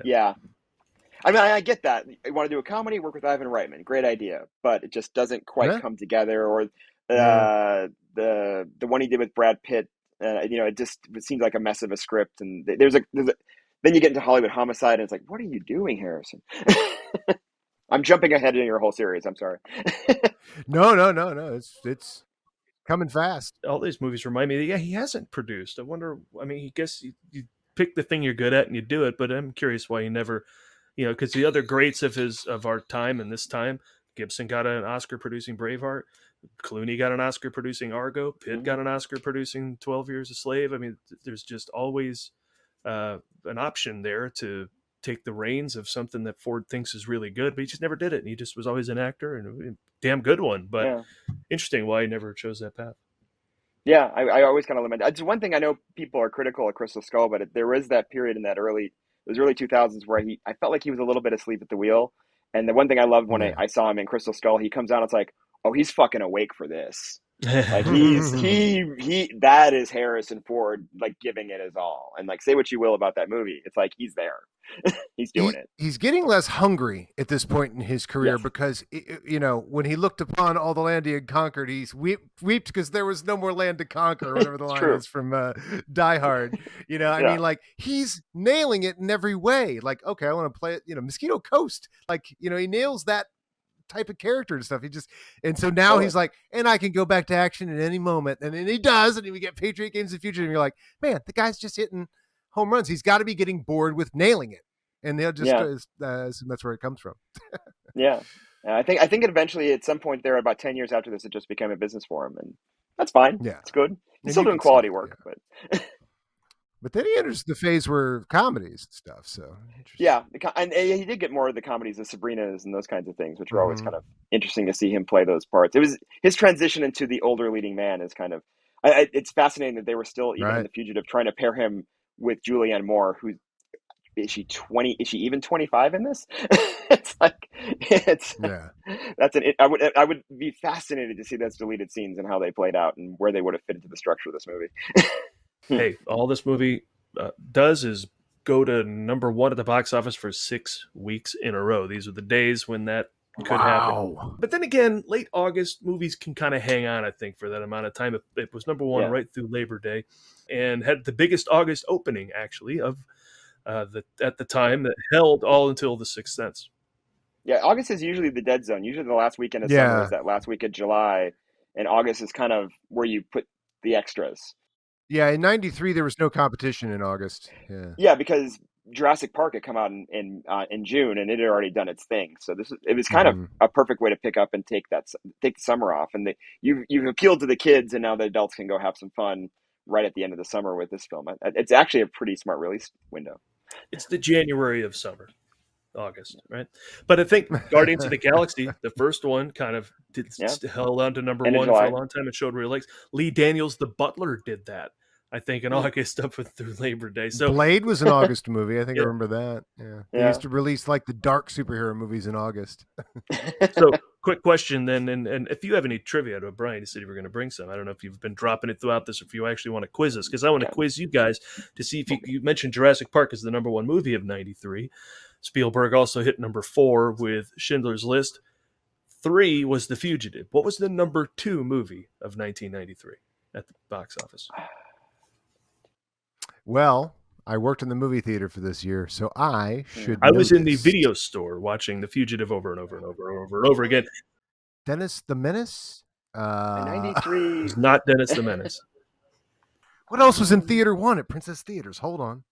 Yeah. I mean, I get that. You want to do a comedy, work with Ivan Reitman. Great idea. But it just doesn't quite come together. Or the one he did with Brad Pitt, it seems like a mess of a script. And then you get into Hollywood Homicide, and it's like, what are you doing, Harrison? I'm jumping ahead in your whole series. I'm sorry. No. It's coming fast. All these movies remind me that, he hasn't produced. I wonder, I mean, I guess you pick the thing you're good at and you do it, but I'm curious why he never, because the other greats of our time and this time, Gibson got an Oscar producing Braveheart, Clooney got an Oscar producing Argo, Pitt got an Oscar producing 12 Years a Slave. I mean, there's just always an option there to take the reins of something that Ford thinks is really good, but he just never did it. And he just was always an actor, and a damn good one, but interesting why he never chose that path. Yeah, I always kind of lament. It's one thing I know people are critical of Crystal Skull, but there was that period in those early 2000s where I felt like he was a little bit asleep at the wheel. And the one thing I loved when I saw him in Crystal Skull, he comes out, it's like, oh, he's fucking awake for this. Like that is Harrison Ford, like giving it his all. And like, say what you will about that movie, it's like he's there. He's doing it. He's getting less hungry at this point in his career because, when he looked upon all the land he had conquered, he's wept because there was no more land to conquer, or whatever the line is from Die Hard. I mean, like, he's nailing it in every way. Like, okay, I want to play it, Mosquito Coast. Like, he nails that type of character and stuff. And so now he's like, and I can go back to action at any moment. And then he does, and we get Patriot Games in the future, and you're like, man, the guy's just hitting home runs. He's got to be getting bored with nailing it. and they'll just assume that's where it comes from. Yeah. I think eventually at some point there, about 10 years after this, it just became a business for him, and that's fine. Yeah, it's good. He's still doing quality work, but then he enters the phase where comedies and stuff. So yeah, and he did get more of the comedies, the Sabrinas and those kinds of things, which were always kind of interesting to see him play those parts. It was his transition into the older leading man is kind of. It's fascinating that they were still even in The Fugitive trying to pair him with Julianne Moore, who. Is she 20? Is she even 25 in this? It's like I would be fascinated to see those deleted scenes and how they played out and where they would have fit into the structure of this movie. Hey, all this movie does is go to number 1 at the box office for 6 weeks in a row. These are the days when that could happen. But then again, late August movies can kind of hang on, I think, for that amount of time. It was number 1 right through Labor Day, and had the biggest August opening actually of. At the time that held all until The Sixth Sense. Yeah, August is usually the dead zone. Usually the last weekend of summer is that last week of July, and August is kind of where you put the extras. Yeah, in '93 there was no competition in August. Yeah, because Jurassic Park had come out in June, and it had already done its thing. So it was kind of a perfect way to pick up and take the summer off. And you've appealed to the kids, and now the adults can go have some fun right at the end of the summer with this film. It's actually a pretty smart release window. It's the January of summer, August, right? But I think Guardians of the Galaxy, the first one, kind of held on to number 1 for a long time and showed real legs. Lee Daniels, the Butler, did that, I think, in August up through Labor Day. So Blade was an August movie. I think I remember that. Yeah. They used to release like the dark superhero movies in August. So quick question then, and if you have any trivia to Brian, you said you were going to bring some. I don't know if you've been dropping it throughout this or if you actually want to quiz us, because I want to quiz you guys to see if you mentioned Jurassic Park as the number 1 movie of '93. Spielberg also hit number 4 with Schindler's List. 3 was The Fugitive. What was the number 2 movie of 1993 at the box office? Well, I worked in the movie theater for this year, so I should. I was in the video store watching The Fugitive over and over and over and over and over again. Dennis the Menace? 93. It's not Dennis the Menace. What else was in Theater 1 at Princess Theaters? Hold on.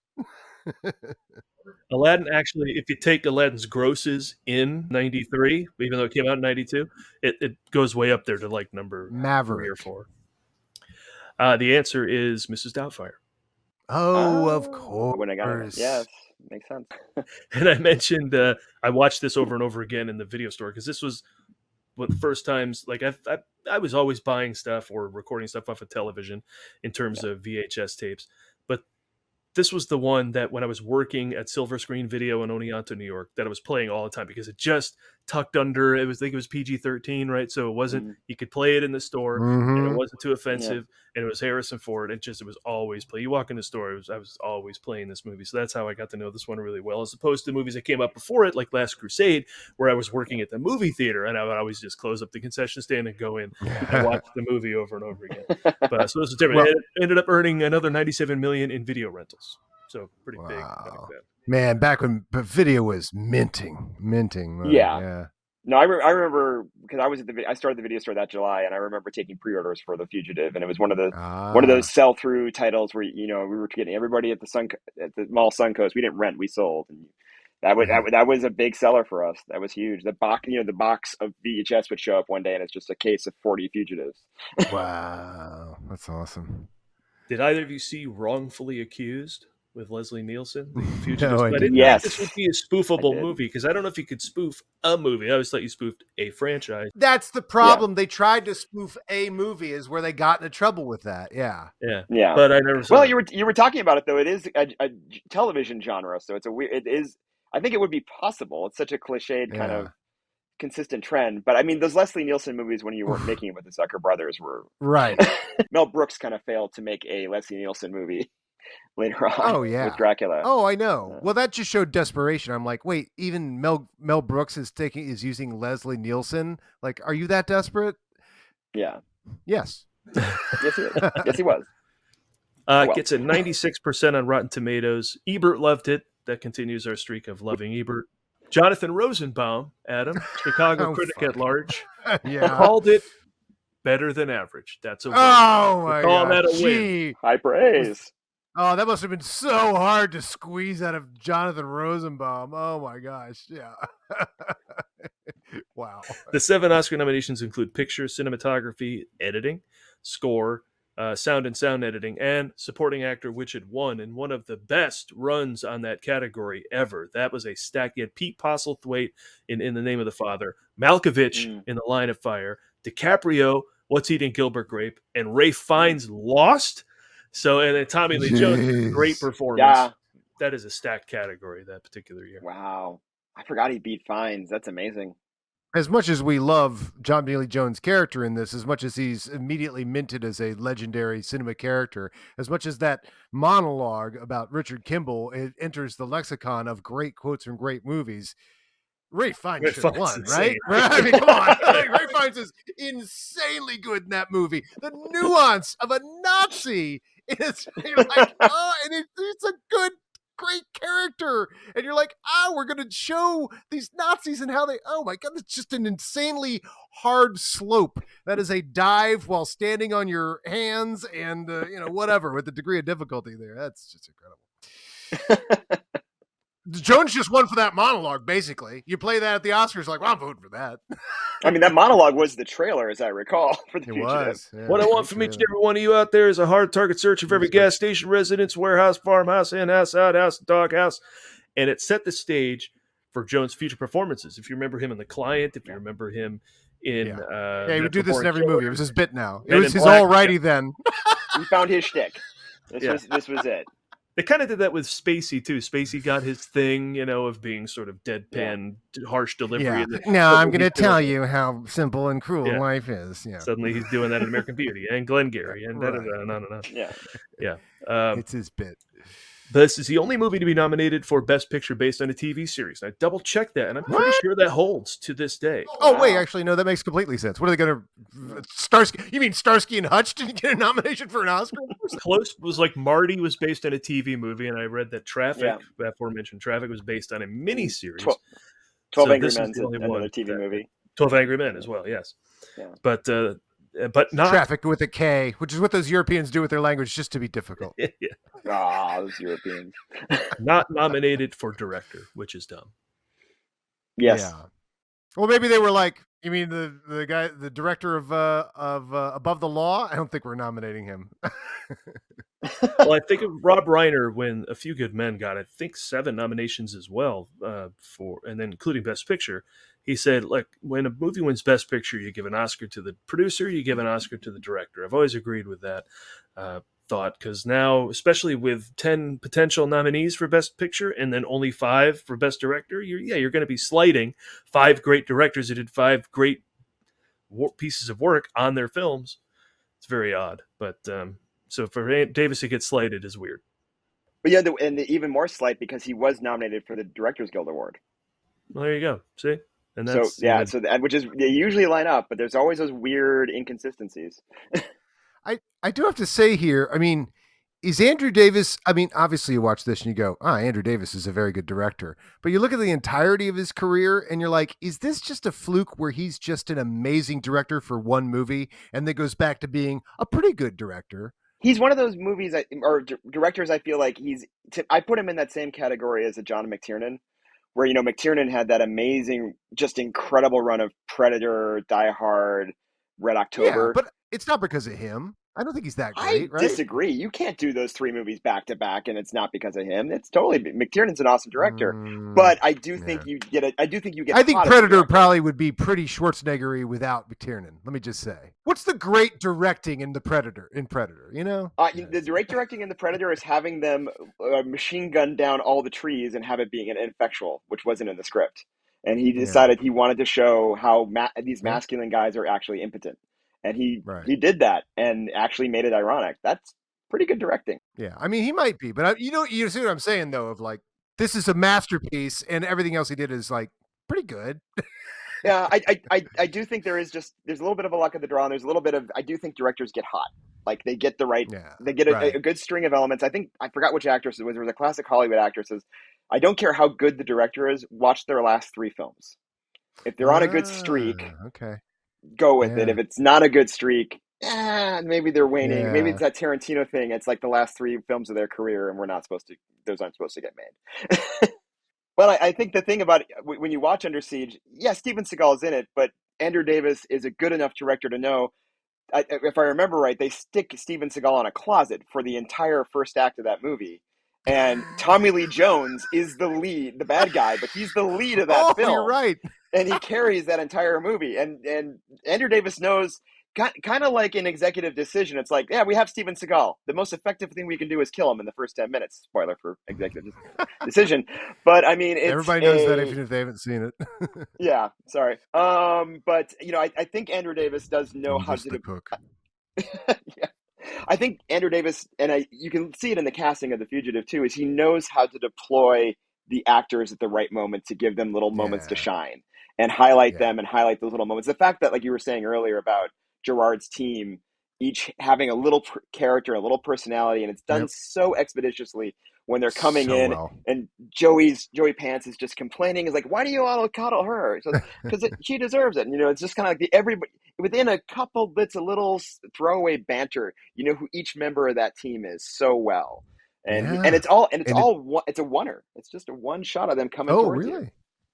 Aladdin, actually, if you take Aladdin's grosses in 93, even though it came out in 92, it goes way up there to like number Maverick 3 or 4. The answer is Mrs. Doubtfire. Oh, of course. When I got it. Yes, makes sense. And I mentioned I watched this over and over again in the video store because this was one of the first times. Like I was always buying stuff or recording stuff off of television in terms of VHS tapes, but this was the one that when I was working at Silver Screen Video in Oneonta, New York, that I was playing all the time because it just tucked under. I think it was PG-13, right? So it wasn't. You could play it in the store, and it wasn't too offensive. And it was Harrison Ford. It was always play. You walk in the store, I was always playing this movie. So that's how I got to know this one really well, as opposed to movies that came up before it, like Last Crusade, where I was working at the movie theater, and I would always just close up the concession stand and go in and watch the movie over and over again. But so this is different. It ended up earning another $97 million in video rentals. So pretty big. Man, back when video was minting. Yeah. No, I remember because I started the video store that July, and I remember taking pre-orders for The Fugitive, and it was one of those sell-through titles where we were getting everybody at the mall Suncoast. We didn't rent, we sold, and that was a big seller for us. That was huge. The box of VHS would show up one day, and it's just a case of 40 Fugitives. Wow, that's awesome. Did either of you see Wrongfully Accused with Leslie Nielsen? The Fugitive. No, I didn't. Yes. This would be a spoofable movie because I don't know if you could spoof a movie. I always thought you spoofed a franchise. That's the problem. Yeah. They tried to spoof a movie, is where they got into trouble with that. Yeah. But I never saw. Well, you were talking about it though. It is a television genre, so it's it is. I think it would be possible. It's such a cliched kind of consistent trend. But I mean, those Leslie Nielsen movies, when you were making it with the Zucker brothers, were right. Mel Brooks kind of failed to make a Leslie Nielsen movie later on. With Dracula. Oh, I know. Well, that just showed desperation. I'm like, wait, even Mel Brooks is using Leslie Nielsen. Like, are you that desperate? Yeah. Yes. Yes, he is. Yes, he was. Gets a 96% on Rotten Tomatoes. Ebert loved it. That continues our streak of loving Ebert. Jonathan Rosenbaum, Adam, Chicago critic at large, called it better than average. That's a win. Oh my God! That a win. High praise. Oh, that must have been so hard to squeeze out of Jonathan Rosenbaum. Oh my gosh. Yeah. Wow. The 7 Oscar nominations include picture, cinematography, editing, score, sound and sound editing, and supporting actor, which had won in one of the best runs on that category ever. That was a stack. You had Pete Postlethwaite in the Name of the Father, Malkovich in The Line of Fire, DiCaprio, What's Eating Gilbert Grape, and Ralph Fiennes Lost. So, and then Tommy Lee Jones, great performance. Yeah. That is a stacked category that particular year. Wow. I forgot he beat Fiennes. That's amazing. As much as we love John Lee Jones' character in this, as much as he's immediately minted as a legendary cinema character, as much as that monologue about Richard Kimball it enters the lexicon of great quotes from great movies, Ray Fiennes should have won, right? I mean, come on. Ray Fiennes is insanely good in that movie. The nuance of a Nazi is you're like, oh, and it's a good, great character. And you're like, we're going to show these Nazis and how they, oh my God, it's just an insanely hard slope. That is a dive while standing on your hands and, whatever, with the degree of difficulty there. That's just incredible. Jones just won for that monologue, basically. You play that at the Oscars, like, well, I'm voting for that. I mean, that monologue was the trailer, as I recall, for the It Fugitive. was. Yeah, what I want from each and every one of you out there is a hard target search of every gas station, residence, warehouse, farmhouse, in-house, outhouse, doghouse. And it set the stage for Jones' future performances. If you remember him in The Client, if you remember him in... he would do this in every movie. It was his bit now. It Men was in his Black. alrighty then. He found his shtick. This was it. They kind of did that with Spacey, too. Spacey got his thing, of being sort of deadpan, harsh delivery. Yeah. And then Now I'm going to he's doing tell it. you how simple and cruel life is. Yeah. Suddenly he's doing that in American Beauty and Glengarry and no. Yeah. It's his bit. This is the only movie to be nominated for Best Picture based on a TV series. And I double checked that, and I'm pretty sure that holds to this day. Oh, wait, actually, no, that makes completely sense. What are they going to... Starsky? You mean Starsky and Hutch didn't get a nomination for an Oscar? It was close. It was like Marty was based on a TV movie, and I read that Traffic, aforementioned Traffic, was based on a miniseries. 12 Angry Men's another TV movie. 12 Angry Men as well, yes. Yeah. But not... Traffic with a K, which is what those Europeans do with their language just to be difficult. Those Europeans. Not nominated for director, which is dumb. Yes. Yeah. Well, maybe they were like, you mean the guy, the director of Above the Law? I don't think we're nominating him. Well, I think of Rob Reiner when A Few Good Men got, I think, 7 nominations as well, and then including Best Picture. He said, like, when a movie wins Best Picture, you give an Oscar to the producer, you give an Oscar to the director. I've always agreed with that thought, because now, especially with 10 potential nominees for Best Picture and then only 5 for Best Director, you're going to be slighting 5 great directors who did 5 great pieces of work on their films. It's very odd, but so for Davis to get slighted is weird. But yeah, and even more slight because he was nominated for the Directors Guild Award. Well, there you go. See? And that's, which is, they usually line up, but there's always those weird inconsistencies. I do have to say here, I mean, is Andrew Davis, I mean, obviously you watch this and you go, Andrew Davis is a very good director. But you look at the entirety of his career and you're like, is this just a fluke where he's just an amazing director for one movie and then goes back to being a pretty good director? He's one of those movies or directors I feel like I put him in that same category as a John McTiernan, where, McTiernan had that amazing, just incredible run of Predator, Die Hard, Red October. Yeah, but it's not because of him. I don't think he's that great, right? I disagree. You can't do those 3 movies back to back, and it's not because of him. It's totally McTiernan's an awesome director, but I do think you get it. I do think you get. I think Predator probably would be pretty Schwarzenegger-y without McTiernan. Let me just say, what's the great directing in the Predator? The great directing in the Predator is having them machine gun down all the trees and have it being an ineffectual, which wasn't in the script. And he decided he wanted to show how these masculine guys are actually impotent. And he did that and actually made it ironic. That's pretty good directing. Yeah, I mean, he might be, but you see what I'm saying, though, of like, this is a masterpiece and everything else he did is like pretty good. Yeah, I do think there's a little bit of a luck of the draw, and there's a little bit of, I do think directors get hot. Like they get they get a good string of elements. I forgot which actress it was. There was a classic Hollywood actress says, I don't care how good the director is, watch their last 3 films. If they're on a good streak, okay, go with it. If it's not a good streak, maybe they're waning. Yeah. Maybe it's that Tarantino thing. It's like the last 3 films of their career, and those aren't supposed to get made. Well, I think the thing about it, when you watch Under Siege, yeah, Steven Seagal is in it, but Andrew Davis is a good enough director to know. If I remember right, they stick Steven Seagal in a closet for the entire first act of that movie. And Tommy Lee Jones is the lead, the bad guy, but he's the lead of that film. You're right. And he carries that entire movie. And Andrew Davis knows, kind of like an executive decision. It's like, yeah, we have Steven Seagal. The most effective thing we can do is kill him in the first 10 minutes. Spoiler for executive decision. But I mean, everybody knows that even if they haven't seen it. Yeah, sorry. But I think Andrew Davis does know how to cook. Yeah. I think Andrew Davis, and you can see it in the casting of The Fugitive too, is he knows how to deploy the actors at the right moment to give them little moments to shine and highlight them and highlight those little moments. The fact that, like you were saying earlier about Gerard's team, each having a little character, a little personality, and it's done so expeditiously when they're coming in, and Joey Pants is just complaining. Is like, why do you all coddle her? Because she deserves it. And, it's just kind of like everybody within a couple bits of little throwaway banter. You know who each member of that team is so well, and it's a oneer. It's just a one shot of them coming towards you.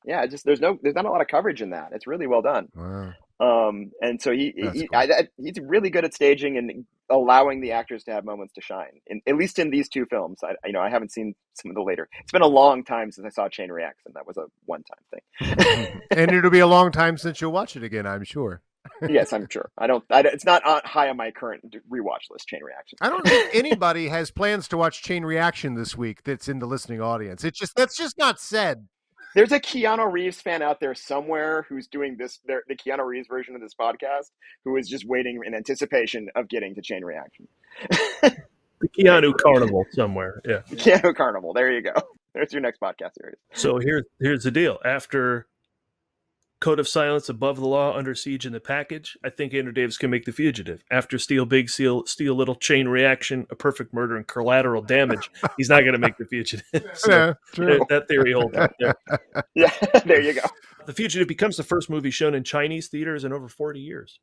Yeah, there's not a lot of coverage in that. It's really well done. Wow. And so he's really good at staging and allowing the actors to have moments to shine. At least in these 2 films, I haven't seen some of the later. It's been a long time since I saw Chain Reaction. That was a one-time thing. And it'll be a long time since you'll watch it again, I'm sure. Yes, I'm sure. It's not high on my current rewatch list. Chain Reaction. I don't think anybody has plans to watch Chain Reaction this week. That's in the listening audience. That's just not said. There's a Keanu Reeves fan out there somewhere who's doing the Keanu Reeves version of this podcast, who is just waiting in anticipation of getting to Chain Reaction. The Keanu Carnival somewhere. Yeah. The Keanu Carnival. There you go. There's your next podcast series. So here's the deal. After Code of Silence, Above the Law, Under Siege in the package, I think Andrew Davis can make The Fugitive. After Steel Big Steel Little, Chain Reaction, A Perfect Murder, and Collateral Damage, he's not going to make The Fugitive. So that theory holds up there. Yeah, there you go. The Fugitive becomes the first movie shown in Chinese theaters in over 40 years.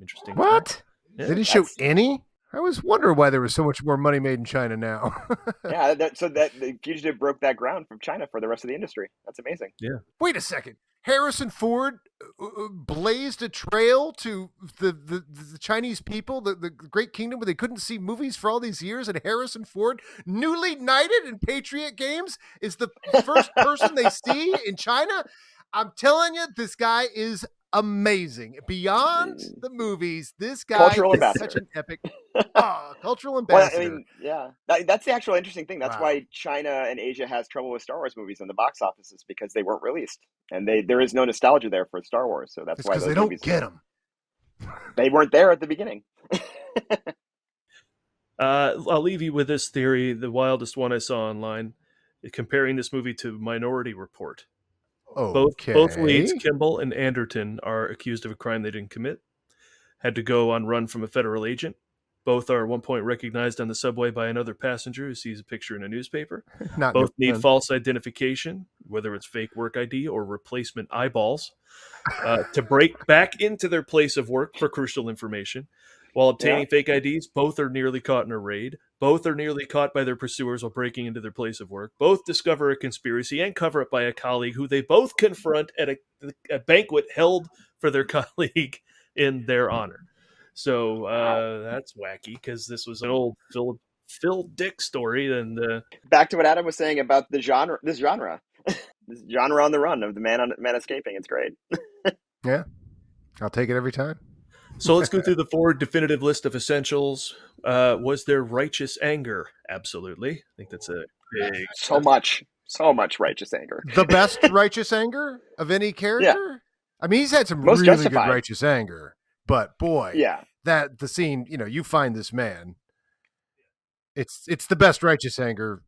Interesting. What? Yeah, they didn't show any? I was wondering why there was so much more money made in China now. Yeah, so The Fugitive broke that ground from China for the rest of the industry. That's amazing. Yeah. Wait a second. Harrison Ford blazed a trail to the Chinese people, the great kingdom where they couldn't see movies for all these years, and Harrison Ford, newly knighted in Patriot Games, is the first person they see in China. I'm telling you, this guy is amazing. Beyond the movies, this guy cultural is ambassador. Such an epic cultural ambassador. Well, I mean, yeah, that's the actual interesting thing. That's why China and Asia has trouble with Star Wars movies in the box offices, because they weren't released, and there is no nostalgia there for Star Wars. So that's why they don't get them. They weren't there at the beginning. I'll leave you with this theory, the wildest one I saw online, comparing this movie to Minority Report. Okay. Both leads, Kimball and Anderton, are accused of a crime they didn't commit. Had to go on run from a federal agent. Both are at one point recognized on the subway by another passenger who sees a picture in a newspaper. Both need false identification, whether it's fake work ID or replacement eyeballs, to break back into their place of work for crucial information. While obtaining fake IDs, both are nearly caught in a raid. Both are nearly caught by their pursuers while breaking into their place of work. Both discover a conspiracy and cover it by a colleague who they both confront at a banquet held for their colleague in their honor. So that's wacky, because this was an old Phil Dick story. And back to what Adam was saying about this genre on the run of the man escaping. It's great. Yeah, I'll take it every time. So let's go through the 4 definitive list of essentials. Was there righteous anger? Absolutely. I think that's a big... So much righteous anger. The best righteous anger of any character? Yeah. I mean, he's had some most really justified. Good righteous anger, but boy, that the scene, you find this man. It's the best righteous anger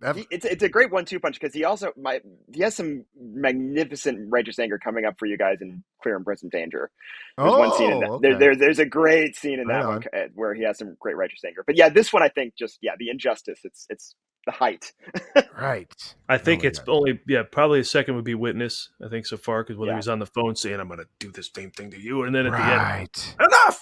ever. It's a great 1-2 punch, because he has some magnificent righteous anger coming up for you guys in Clear and Present Danger. There's one scene in that. Okay. There's a great scene in that one where he has some great righteous anger. But yeah, this one I think the injustice. the height. Right. I think my it's God. only probably a second would be Witness. I think so far because whether Yeah. he was on the phone saying I'm going to do the same thing to you, and then at the Right. end, enough,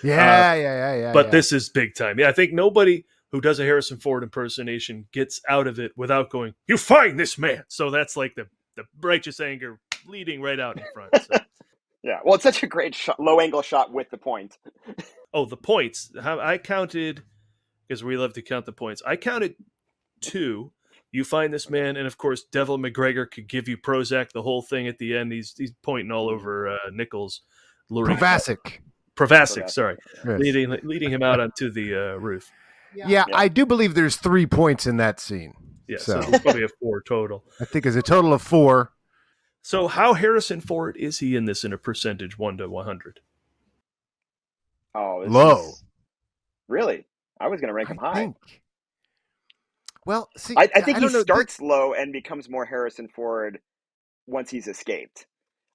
Yeah. But this is big time. Yeah, I think nobody who does a Harrison Ford impersonation gets out of it without going, "You find this man." So that's like the righteous anger leading right out in front. So. Yeah, well, it's such a great shot, low angle shot with the point. Oh, the points. I counted, because we love to count the points. I counted 2. You find this man, and of course, Devil McGregor could give you Prozac the whole thing at the end. He's pointing all over Nichols, luring Provasic, sorry, Yes. leading him out onto the roof. Yeah, I do believe there's 3 points in that scene. Yeah, so it's probably a 4 total. I think it's a total of 4. So how Harrison Ford is he in this in a percentage 1 to 100? Oh, low. Really? I was going to rank him high. Well, see, I think he don't know. starts low and becomes more Harrison Ford once he's escaped.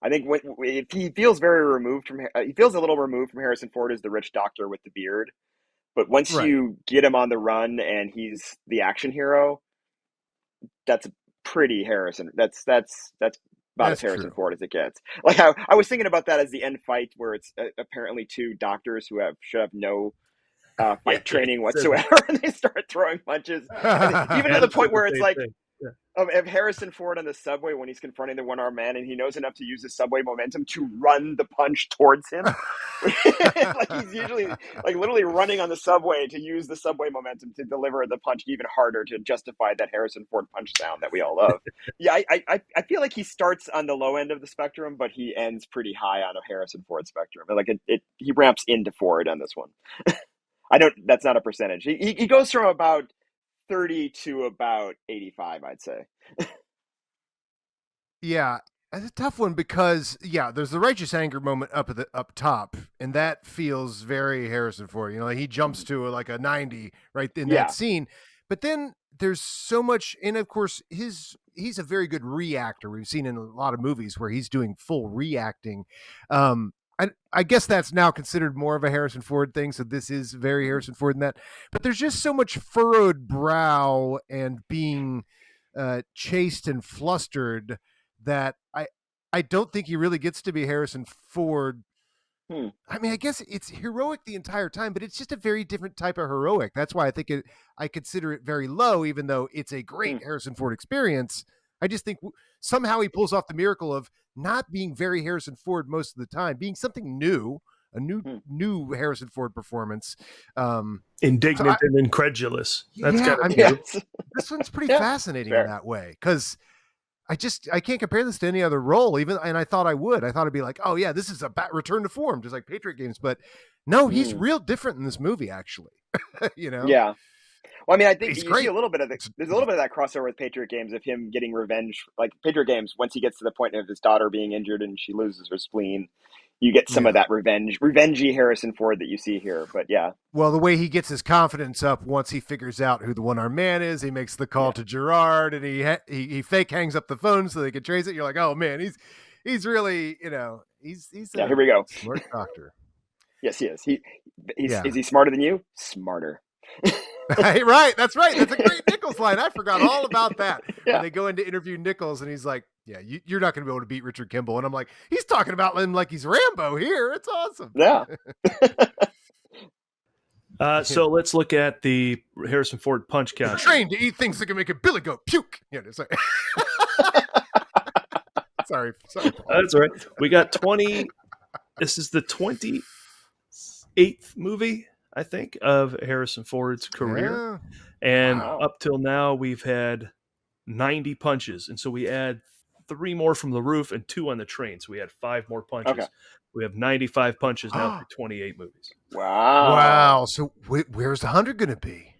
I think if he feels very removed from, he feels a little removed from Harrison Ford as the rich doctor with the beard. But once you get him on the run and he's the action hero, that's pretty Harrison. That's about as Harrison Ford as it gets. Like I was thinking about that as the end fight where it's apparently 2 doctors who should have no fight training whatsoever, and they start throwing punches, even to the point where it's like of Harrison Ford on the subway when he's confronting the one-armed man, and he knows enough to use the subway momentum to run the punch towards him. Like he's usually like literally running on the subway to use the subway momentum to deliver the punch even harder to justify that Harrison Ford punch sound that we all love. Yeah, I feel like he starts on the low end of the spectrum, but he ends pretty high on a Harrison Ford spectrum. Like he ramps into Ford on this one. That's not a percentage. He goes from about 30 to about 85, I'd say. Yeah, it's a tough one because there's the righteous anger moment up top, and that feels very Harrison Ford. Like he jumps to like a 90 right in that scene, but then there's so much, and of course he's a very good reactor. We've seen in a lot of movies where he's doing full reacting. I guess that's now considered more of a Harrison Ford thing. So this is very Harrison Ford in that, but there's just so much furrowed brow and being chased and flustered that I don't think he really gets to be Harrison Ford. I mean, I guess it's heroic the entire time, but it's just a very different type of heroic. That's why I think I consider it very low, even though it's a great Harrison Ford experience. I just think somehow he pulls off the miracle of not being very Harrison Ford most of the time, being something new, a new Harrison Ford performance. Indignant and incredulous. That's this one's pretty fascinating in that way because I can't compare this to any other role. And I thought I would. I thought it'd be like, oh yeah, this is a return to form, just like Patriot Games. But no, he's real different in this movie, actually. Yeah. Well, I mean, I think you see a little bit of there's a little bit of that crossover with Patriot Games of him getting revenge. Like Patriot Games, once he gets to the point of his daughter being injured and she loses her spleen, you get some of that revengey Harrison Ford that you see here. But yeah. Well, the way he gets his confidence up once he figures out who the one-armed man is, he makes the call to Gerard, and he fake hangs up the phone so they can trace it. You're like, oh man, he's really, he's here we go. Smart doctor. Yes, he is. Is he smarter than you? Smarter. Right, that's right. That's a great Nichols line. I forgot all about that. When they go in to interview Nichols, and he's like, "Yeah, you're not going to be able to beat Richard Kimball." And I'm like, "He's talking about him like he's Rambo here. It's awesome." Yeah. So let's look at the Harrison Ford punch count. Trained to eat things that can make a billy goat puke. Yeah, sorry. sorry, Paul. That's all right. We got 20. This is the 28th movie, I think, of Harrison Ford's career. And up till now, we've had 90 punches. And so we add 3 more from the roof and 2 on the train. So we had 5 more punches. Okay. We have 95 punches now for 28 movies. Wow. So where's the 100 going to be?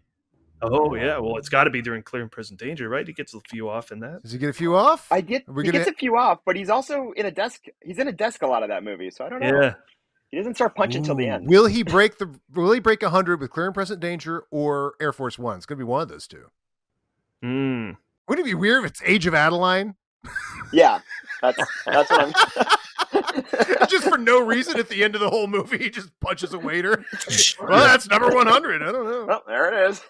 Oh, yeah. Well, it's got to be during Clear and Present Danger, right? He gets a few off in that. Does he get a few off? He gets a few off, but he's also in a desk. He's in a desk a lot of that movie. So I don't know. Yeah. He doesn't start punching until the end. Will he break 100 with Clear and Present Danger or Air Force One? It's going to be one of those two. Wouldn't it be weird if it's Age of Adeline? Yeah, that's what I'm. Just for no reason, at the end of the whole movie, he just punches a waiter. Well, that's number 100. I don't know. Well, there it is.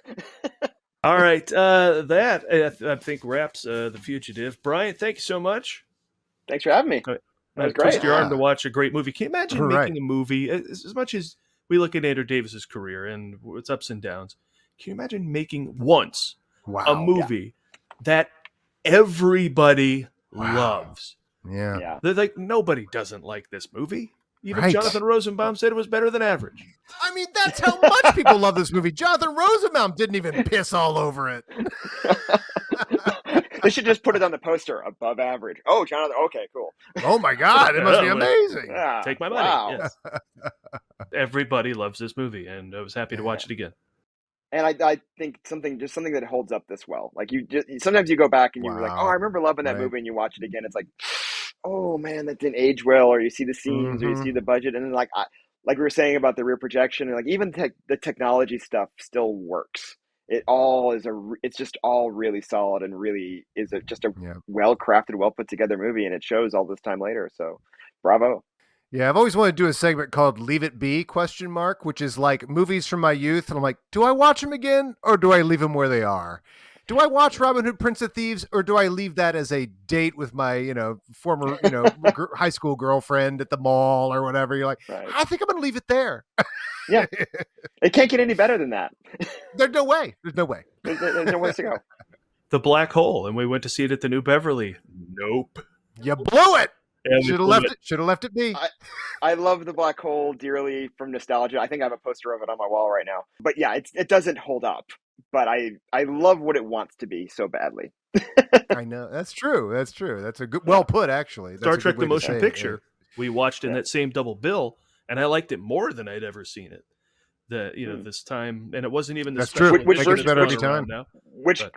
All right, that I think wraps The Fugitive. Brian, thank you so much. Thanks for having me. That was great. Twist your arm to watch a great movie. Can you imagine Right. making a movie as much as we look at Andrew Davis's career and its ups and downs? Can you imagine making once a movie that everybody loves? Yeah. They're like, nobody doesn't like this movie. Even Right. Jonathan Rosenbaum said it was better than average. I mean, that's how much people love this movie. Jonathan Rosenbaum didn't even piss all over it. They should just put it on the poster, above average. Oh, Jonathan. Okay, cool. Oh my God, it must be amazing. Yeah, Take my money. wow. Yes. Everybody loves this movie, and I was happy to watch it again. And I think something that holds up this well. Like sometimes you go back and you're like, oh, I remember loving that movie, and you watch it again. It's like, oh man, that didn't age well. Or you see the scenes, or you see the budget, and then like we were saying about the rear projection, and like even the technology stuff still works. It's just all really solid and really is just a well crafted, well put together movie, and it shows all this time later. So, bravo. Yeah, I've always wanted to do a segment called Leave It Be, which is like movies from my youth. And I'm like, do I watch them again or do I leave them where they are? Do I watch Robin Hood, Prince of Thieves, or do I leave that as a date with my, former, high school girlfriend at the mall or whatever? You're like, Right. I think I'm going to leave it there. Yeah. It can't get any better than that. There's no way. There's no way. There's no ways to go. The Black Hole, and we went to see it at the New Beverly. Nope. You blew it. Yeah, Should have left it. Should have left it be. I love the Black Hole dearly from nostalgia. I think I have a poster of it on my wall right now. But yeah, it doesn't hold up. But I love what it wants to be so badly. I know. That's true. That's true. That's a good, well put, actually. Star That's a Trek: good way The to Motion say it, Picture. We watched in that same double bill, and I liked it more than I'd ever seen it. This time, and it wasn't even the That's special true. Which edition version better every that's going time. around now.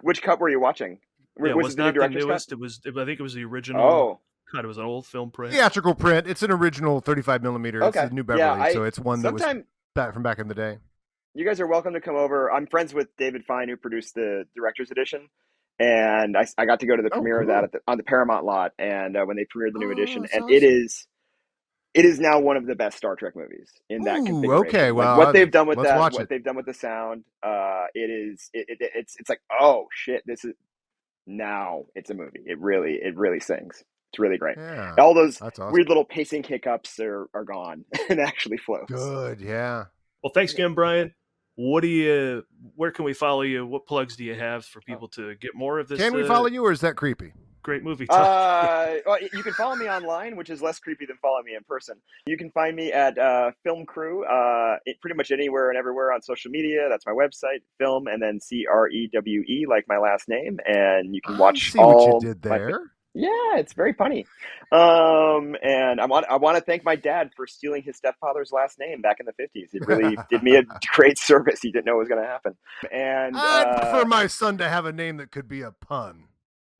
Which cut were you watching? Yeah, it was the not the director's newest. cut? It was. I think it was the original. Oh. God, it was an old film print. Theatrical print. It's an original 35 millimeter. Okay. It's a New Beverly, Yeah, so it's one that was sometime- from back in the day. You guys are welcome to come over. I'm friends with David Fine, who produced the director's edition, and I got to go to the premiere of that on the Paramount lot, and when they premiered the new edition, and awesome. it is now one of the best Star Trek movies in that configuration. Okay, Like, well, what they've done with let's that, watch what it. they've done with the sound, it's like, oh shit, this is now it's a movie. It really sings. It's really great. Yeah, All those that's awesome. weird little pacing hiccups are gone and actually flows. Good, yeah. Well, thanks again, Brian. Where can we follow you? What plugs do you have for people to get more of this? Can we follow you, or is that creepy? Great movie talk. Well, you can follow me online, which is less creepy than follow me in person. You can find me at Film Crewe, pretty much anywhere and everywhere on social media. That's my website, film, and then CREWE, like my last name. And you can watch see all what you did there. Yeah, it's very funny. And I want to thank my dad for stealing his stepfather's last name back in the 50s. It really did me a great service. He didn't know it was going to happen. And I'd prefer my son to have a name that could be a pun.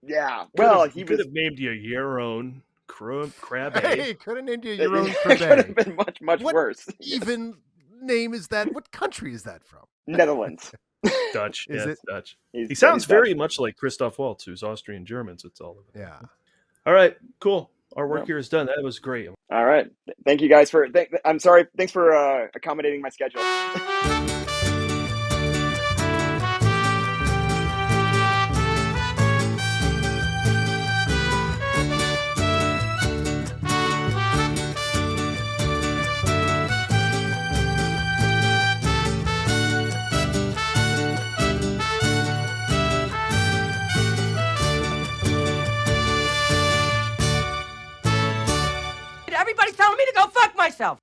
Yeah, well, he could have named you your own crab. Hey, could have named you your own It could have been much what worse. Even name is that? What country is that from? Netherlands. Dutch. Is Yeah, it? it's Dutch. He's He sounds Dutch. very much like Christoph Waltz, who's Austrian German. So it's all of it. Yeah. All right, cool. Our work Yeah. here is done. That was great. All right. Thank you guys for. I'm sorry. Thanks for accommodating my schedule. Everybody's telling me to go fuck myself.